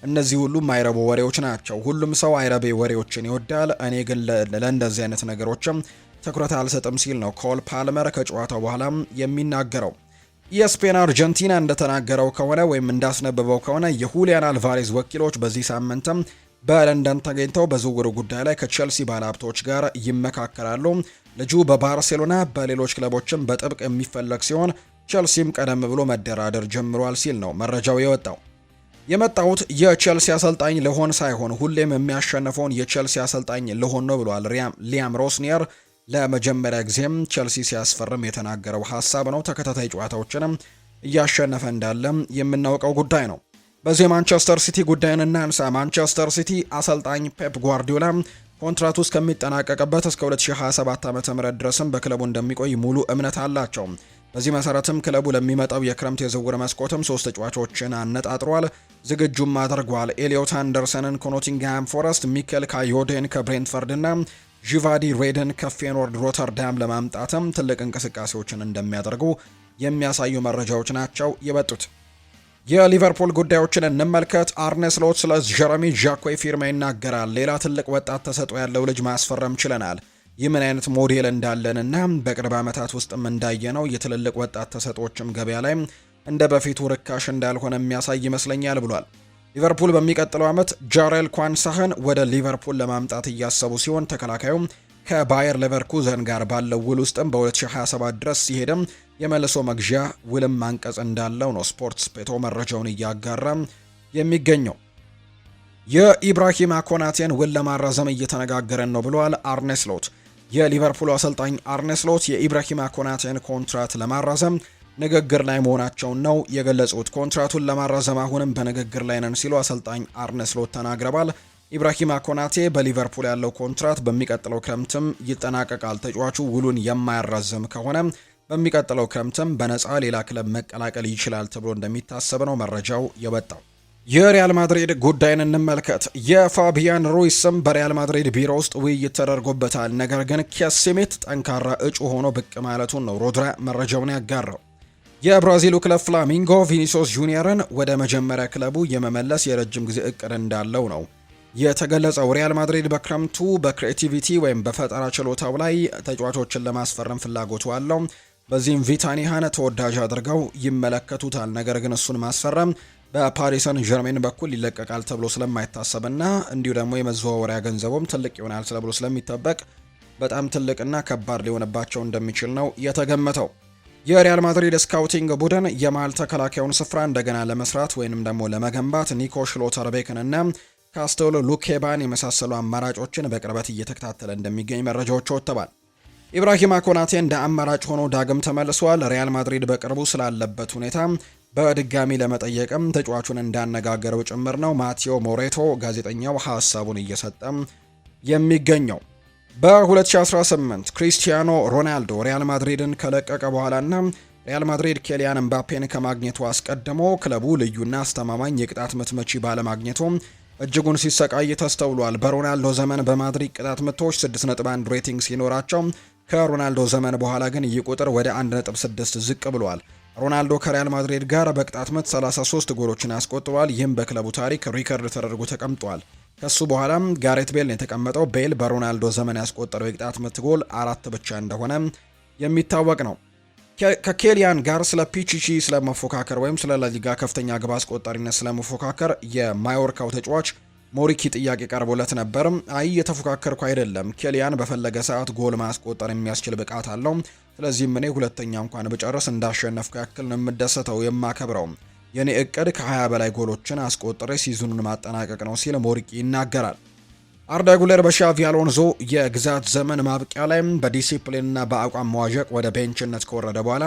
እነዚህ ሁሉ አይረቡ ወሬዎች ናቸው። ሁሉም ሰው አይረቤ ወሬዎችን ይወዳል። እኔ ግን ለእንደዚህ አይነት ነገሮችም ትኩረት አልሰጥም ሲል ነው ኮል ፓልመር ከጨዋታው በኋላ የሚናገረው። የስፔን አርጀንቲና እንደተናገረው ከሆነ ወይም እንዳስነበበው ከሆነ የሁሊያን አልቫሬዝ ወኪሎች በዚህ ሳምንትም በለንደን ተገኝተው በዝውውሩ ጉዳይ ላይ ከቼልሲ ባለሀብቶች ጋር ይመካከራሉ። ልጁ በባርሴሎና በሌሎች ክለቦችም በጥብቅ የሚፈለግ ሲሆን ቼልሲም ቀደም ብሎ መደራደር ጀምሯል ሲል ነው መረጃው የወጣው። የመጣሁት የቼልሲ አሰልጣኝ ልሆን ሳይሆን ሁሌም የሚያሸንፈውን የቼልሲ አሰልጣኝ ልሆን ነው ብሏል ሊያም ሮስኒየር። ለመጀመሪያ ጊዜም ቼልሲ ሲያስፈርም የተናገረው ሀሳብ ነው። ተከታታይ ጨዋታዎችንም እያሸነፈ እንዳለም የምናውቀው ጉዳይ ነው። በዚህ የማንቸስተር ሲቲ ጉዳይን እናንሳ። ማንቸስተር ሲቲ አሰልጣኝ ፔፕ ጓርዲዮላ ኮንትራቱ እስከሚጠናቀቅበት እስከ 2027 ዓ.ም ድረስም በክለቡ እንደሚቆይ ሙሉ እምነት አላቸው። በዚህ መሰረትም ክለቡ ለሚመጣው የክረምት የዝውውር መስኮትም 3 ተጫዋቾችን አነጣጥሯል፣ ዝግጁም አድርጓል። ኤሊዮት አንደርሰንን ከኖቲንግሃም ፎረስት፣ ሚኬል ካዮዴን ከብሬንትፈርድ እና ጂቫዲ ሬድን ከፌኖርድ ሮተርዳም ለማምጣትም ትልቅ እንቅስቃሴዎችን እንደሚያደርጉ የሚያሳዩ መረጃዎች ናቸው የወጡት። የሊቨርፑል ጉዳዮችን እንመልከት። አርነ ስሎት ስለ ጀረሚ ዣኮ ፊርማ ይናገራል። ሌላ ትልቅ ወጣት ተሰጥኦ ያለው ልጅ ማስፈረም ችለናል። ይህ ምን አይነት ሞዴል እንዳለንና በቅርብ ዓመታት ውስጥም እንዳየነው የትልልቅ ወጣት ተሰጥኦችም ገበያ ላይ እንደ በፊቱ ርካሽ እንዳልሆነ የሚያሳይ ይመስለኛል ብሏል። ሊቨርፑል በሚቀጥለው ዓመት ጃሬል ኳንሳህን ወደ ሊቨርፑል ለማምጣት እያሰቡ ሲሆን ተከላካዩም ከባየር ሌቨርኩዘን ጋር ባለው ውል ውስጥም በ2027 ድረስ ሲሄድም የመልሶ መግዣ ውልም አንቀጽ እንዳለው ነው ስፖርት ስፔቶ መረጃውን እያጋራ የሚገኘው። የኢብራሂማ ኮናቴን ውል ለማራዘም እየተነጋገረን ነው ብሏል አርኔ ስሎት። የሊቨርፑል አሰልጣኝ አርኔ ስሎት የኢብራሂማ ኮናቴን ኮንትራት ለማራዘም ንግግር ላይ መሆናቸውን ነው የገለጹት። ኮንትራቱን ለማራዘም አሁንም በንግግር ላይ ነን ሲሉ አሰልጣኝ አርኔ ስሎት ተናግረዋል። ኢብራሂማ ኮናቴ በሊቨርፑል ያለው ኮንትራት በሚቀጥለው ክረምትም ይጠናቀቃል። ተጫዋቹ ውሉን የማያራዝም ከሆነ በሚቀጥለው ክረምትም በነፃ ሌላ ክለብ መቀላቀል ይችላል ተብሎ እንደሚታሰብ ነው መረጃው የወጣው። የሪያል ማድሪድ ጉዳይን እንመልከት። የፋቢያን ሩይስ ስም በሪያል ማድሪድ ቢሮ ውስጥ ውይይት ተደርጎበታል። ነገር ግን ኬሴሜት ጠንካራ እጩ ሆኖ ብቅ ማለቱን ነው ሮድራ መረጃውን ያጋራው። የብራዚሉ ክለብ ፍላሚንጎ ቪኒሲዮስ ጁኒየርን ወደ መጀመሪያ ክለቡ የመመለስ የረጅም ጊዜ እቅድ እንዳለው ነው የተገለጸው። ሪያል ማድሪድ በክረምቱ በክሬቲቪቲ ወይም በፈጠራ ችሎታው ላይ ተጫዋቾችን ለማስፈረም ፍላጎቱ አለው። በዚህም ቪታኒሃን ተወዳጅ አድርገው ይመለከቱታል። ነገር ግን እሱን ማስፈረም በፓሪሰን ጀርሜን በኩል ይለቀቃል ተብሎ ስለማይታሰብና እንዲሁ ደግሞ የመዘዋወሪያ ገንዘቡም ትልቅ ይሆናል ተብሎ ስለሚጠበቅ በጣም ትልቅና ከባድ ሊሆንባቸው እንደሚችል ነው የተገመተው። የሪያል ማድሪድ ስካውቲንግ ቡድን የመሃል ተከላካዩን ስፍራ እንደገና ለመስራት ወይንም ደግሞ ለመገንባት ኒኮ ሽሎተርቤክንና ካስቶሎ ሉኬባን የመሳሰሉ አማራጮችን በቅርበት እየተከታተለ እንደሚገኝ መረጃዎች ወጥተዋል። ኢብራሂማ ኮናቴ እንደ አማራጭ ሆኖ ዳግም ተመልሷል። ሪያል ማድሪድ በቅርቡ ስላለበት ሁኔታ በድጋሚ ለመጠየቅም ተጫዋቹን እንዳነጋገረው ጭምር ነው ማቴዎ ሞሬቶ ጋዜጠኛው ሐሳቡን እየሰጠ የሚገኘው። በ2018 ክሪስቲያኖ ሮናልዶ ሪያል ማድሪድን ከለቀቀ በኋላና ሪያል ማድሪድ ኬሊያን ኤምባፔን ከማግኘቱ አስቀድሞ ክለቡ ልዩና አስተማማኝ የቅጣት ምት መቺ ባለማግኘቱ እጅጉን ሲሰቃይ ተስተውሏል። በሮናልዶ ዘመን በማድሪድ ቅጣት ምቶች 6.1 ሬቲንግ ሲኖራቸው ከሮናልዶ ዘመን በኋላ ግን ይህ ቁጥር ወደ 1.6 ዝቅ ብሏል። ሮናልዶ ከሪያል ማድሪድ ጋር በቅጣት ምት 33 ጎሎችን አስቆጥሯል። ይህም በክለቡ ታሪክ ሪከርድ ተደርጎ ተቀምጧል። ከሱ በኋላም ጋሬት ቤል የተቀመጠው ቤል በሮናልዶ ዘመን ያስቆጠረው የቅጣት ምት ጎል 4 ብቻ እንደሆነ የሚታወቅ ነው። ከኬሊያን ጋር ስለ ፒቺቺ ስለመፎካከር ወይም ስለ ላሊጋ ከፍተኛ ግብ አስቆጣሪነት ስለመፎካከር የማዮርካው ተጫዋች ሞሪኪ ጥያቄ ቀርቦለት ነበር። አይ የተፎካከርኩ አይደለም፣ ኬሊያን በፈለገ ሰዓት ጎል ማስቆጠር የሚያስችል ብቃት አለው። ስለዚህም እኔ ሁለተኛ እንኳን ብጨርስ እንዳሸነፍኩ ያክል ነው የምደሰተው፣ የማከብረው። የኔ እቅድ ከ20 በላይ ጎሎችን አስቆጥሬ ሲዝኑን ማጠናቀቅ ነው ሲል ሞሪኪ ይናገራል። አርዳ ጉለር በሻቪ አሎንዞ የግዛት ዘመን ማብቂያ ላይ በዲሲፕሊንና በአቋም መዋዠቅ ወደ ቤንችነት ከወረደ በኋላ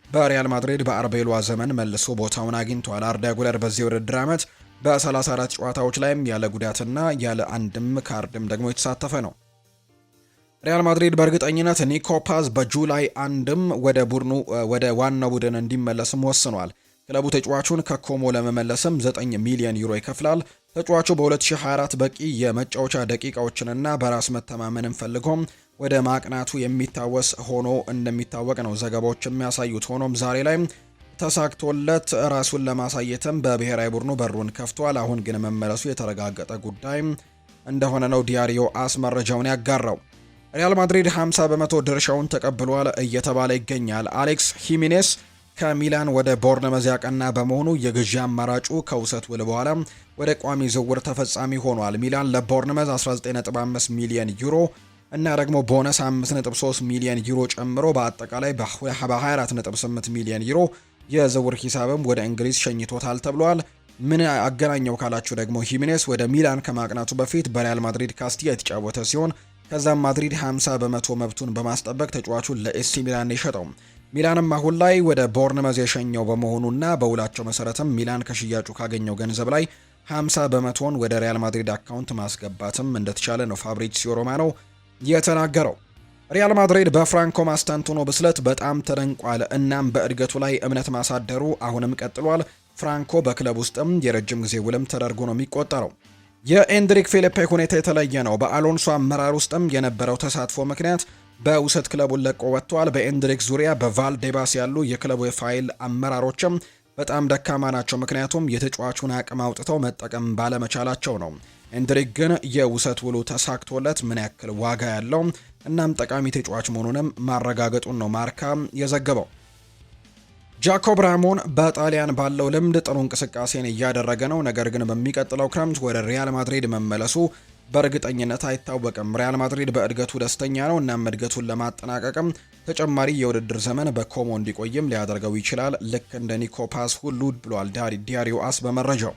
በሪያል ማድሪድ በአርቤሏ ዘመን መልሶ ቦታውን አግኝቷል። አርዳ ጉለር በዚህ ውድድር ዓመት በ34 ጨዋታዎች ላይም ያለ ጉዳትና ያለ አንድም ካርድም ደግሞ የተሳተፈ ነው። ሪያል ማድሪድ በእርግጠኝነት ኒኮ ፓዝ በጁላይ አንድም ወደ ዋናው ቡድን እንዲመለስም ወስኗል። ክለቡ ተጫዋቹን ከኮሞ ለመመለስም 9 ሚሊዮን ዩሮ ይከፍላል። ተጫዋቹ በ2024 በቂ የመጫወቻ ደቂቃዎችንና በራስ መተማመንን ፈልጎም ወደ ማቅናቱ የሚታወስ ሆኖ እንደሚታወቅ ነው ዘገባዎች የሚያሳዩት። ሆኖም ዛሬ ላይ ተሳክቶለት ራሱን ለማሳየትም በብሔራዊ ቡድኑ በሩን ከፍቷል። አሁን ግን መመለሱ የተረጋገጠ ጉዳይ እንደሆነ ነው ዲያሪዮ አስ መረጃውን ያጋራው። ሪያል ማድሪድ 50 በመቶ ድርሻውን ተቀብሏል እየተባለ ይገኛል። አሌክስ ሂሚኔስ ከሚላን ወደ ቦርነመዝ ያቀና በመሆኑ የግዢ አማራጩ ከውሰት ውል በኋላ ወደ ቋሚ ዝውውር ተፈጻሚ ሆኗል። ሚላን ለቦርነመዝ 19.5 ሚሊዮን ዩሮ እና ደግሞ ቦነስ 5.3 ሚሊዮን ዩሮ ጨምሮ በአጠቃላይ በ24.8 ሚሊዮን ዩሮ የዝውውር ሂሳብም ወደ እንግሊዝ ሸኝቶታል ተብሏል። ምን አገናኘው ካላችሁ ደግሞ ሂሚኔስ ወደ ሚላን ከማቅናቱ በፊት በሪያል ማድሪድ ካስቲያ የተጫወተ ሲሆን ከዛም ማድሪድ 50 በመቶ መብቱን በማስጠበቅ ተጫዋቹን ለኤሲ ሚላን የሸጠው። ሚላንም አሁን ላይ ወደ ቦርንመዝ የሸኘው በመሆኑና በውላቸው መሰረትም ሚላን ከሽያጩ ካገኘው ገንዘብ ላይ 50 በመቶን ወደ ሪያል ማድሪድ አካውንት ማስገባትም እንደተቻለ ነው ፋብሪዚዮ ሮማኖ የተናገረው። ሪያል ማድሪድ በፍራንኮ ማስታንቱኖ ብስለት በጣም ተደንቋል። እናም በእድገቱ ላይ እምነት ማሳደሩ አሁንም ቀጥሏል። ፍራንኮ በክለብ ውስጥም የረጅም ጊዜ ውልም ተደርጎ ነው የሚቆጠረው። የኤንድሪክ ፊሊፔ ሁኔታ የተለየ ነው። በአሎንሶ አመራር ውስጥም የነበረው ተሳትፎ ምክንያት በውሰት ክለቡን ለቆ ወጥቷል። በኤንድሪክ ዙሪያ በቫልዴባስ ያሉ የክለቡ የፋይል አመራሮችም በጣም ደካማ ናቸው፣ ምክንያቱም የተጫዋቹን አቅም አውጥተው መጠቀም ባለመቻላቸው ነው። ኤንድሪክ ግን የውሰት ውሉ ተሳክቶለት ምን ያክል ዋጋ ያለው እናም ጠቃሚ ተጫዋች መሆኑንም ማረጋገጡን ነው ማርካ የዘገበው። ጃኮብ ራሞን በጣሊያን ባለው ልምድ ጥሩ እንቅስቃሴን እያደረገ ነው። ነገር ግን በሚቀጥለው ክረምት ወደ ሪያል ማድሪድ መመለሱ በእርግጠኝነት አይታወቅም። ሪያል ማድሪድ በእድገቱ ደስተኛ ነው። እናም እድገቱን ለማጠናቀቅም ተጨማሪ የውድድር ዘመን በኮሞ እንዲቆይም ሊያደርገው ይችላል፣ ልክ እንደ ኒኮ ፓስ ሁሉ ብሏል ዲያሪዮ አስ በመረጃው።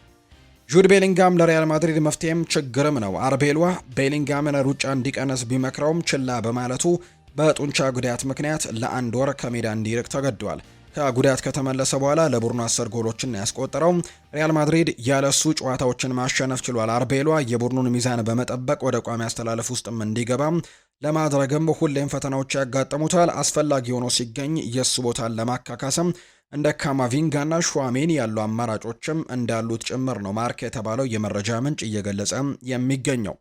ጁድ ቤሊንጋም ለሪያል ማድሪድ መፍትሄም ችግርም ነው። አርቤሏ ቤሊንጋምን ሩጫ እንዲቀነስ ቢመክረውም ችላ በማለቱ በጡንቻ ጉዳት ምክንያት ለ1 ወር ከሜዳ እንዲርቅ ተገዷል። ከጉዳት ከተመለሰ በኋላ ለቡድኑ 10 ጎሎችን ያስቆጠረው ሪያል ማድሪድ ያለሱ ጨዋታዎችን ማሸነፍ ችሏል። አርቤሏ የቡድኑን ሚዛን በመጠበቅ ወደ ቋሚ አስተላለፍ ውስጥም እንዲገባም ለማድረግም ሁሌም ፈተናዎች ያጋጥሙታል። አስፈላጊ ሆኖ ሲገኝ የሱ ቦታን ለማካካስም እንደ ካማቪንጋና ሹዋሜኒ ያሉ አማራጮችም እንዳሉት ጭምር ነው ማርካ የተባለው የመረጃ ምንጭ እየገለጸ የሚገኘው።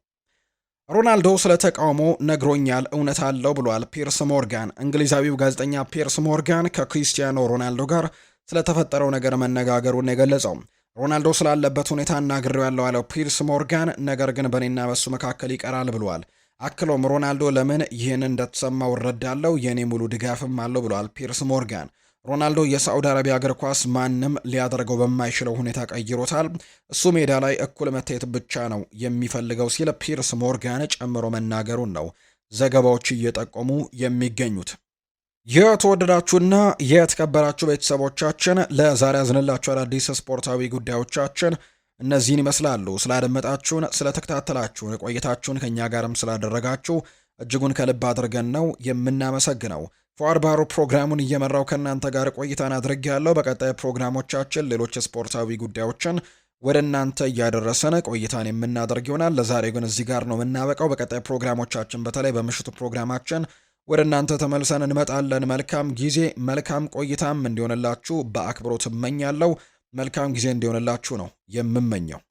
ሮናልዶ ስለ ተቃውሞ ነግሮኛል፣ እውነት አለው ብሏል ፒርስ ሞርጋን። እንግሊዛዊው ጋዜጠኛ ፒርስ ሞርጋን ከክሪስቲያኖ ሮናልዶ ጋር ስለተፈጠረው ነገር መነጋገሩን የገለጸው ሮናልዶ ስላለበት ሁኔታ እናግሬዋለሁ ያለው ፒርስ ሞርጋን፣ ነገር ግን በእኔና በሱ መካከል ይቀራል ብሏል። አክሎም ሮናልዶ ለምን ይህን እንደተሰማው እረዳለሁ፣ የኔ ሙሉ ድጋፍም አለው ብሏል ፒርስ ሞርጋን። ሮናልዶ የሳዑዲ አረቢያ እግር ኳስ ማንም ሊያደርገው በማይችለው ሁኔታ ቀይሮታል። እሱ ሜዳ ላይ እኩል መታየት ብቻ ነው የሚፈልገው ሲል ፒርስ ሞርጋን ጨምሮ መናገሩን ነው ዘገባዎች እየጠቆሙ የሚገኙት። የተወደዳችሁና የተከበራችሁ ቤተሰቦቻችን ለዛሬ ያዝንላችሁ አዳዲስ ስፖርታዊ ጉዳዮቻችን እነዚህን ይመስላሉ። ስላደመጣችሁን፣ ስለተከታተላችሁን፣ ቆይታችሁን ከኛ ጋርም ስላደረጋችሁ እጅጉን ከልብ አድርገን ነው የምናመሰግነው። ፏር ባሮ ፕሮግራሙን እየመራው ከእናንተ ጋር ቆይታን አድርጌያለሁ። በቀጣይ ፕሮግራሞቻችን ሌሎች ስፖርታዊ ጉዳዮችን ወደ እናንተ እያደረሰን ቆይታን የምናደርግ ይሆናል። ለዛሬ ግን እዚህ ጋር ነው የምናበቃው። በቀጣይ ፕሮግራሞቻችን በተለይ በምሽቱ ፕሮግራማችን ወደ እናንተ ተመልሰን እንመጣለን። መልካም ጊዜ መልካም ቆይታም እንዲሆንላችሁ በአክብሮት እመኛለሁ። መልካም ጊዜ እንዲሆንላችሁ ነው የምመኘው።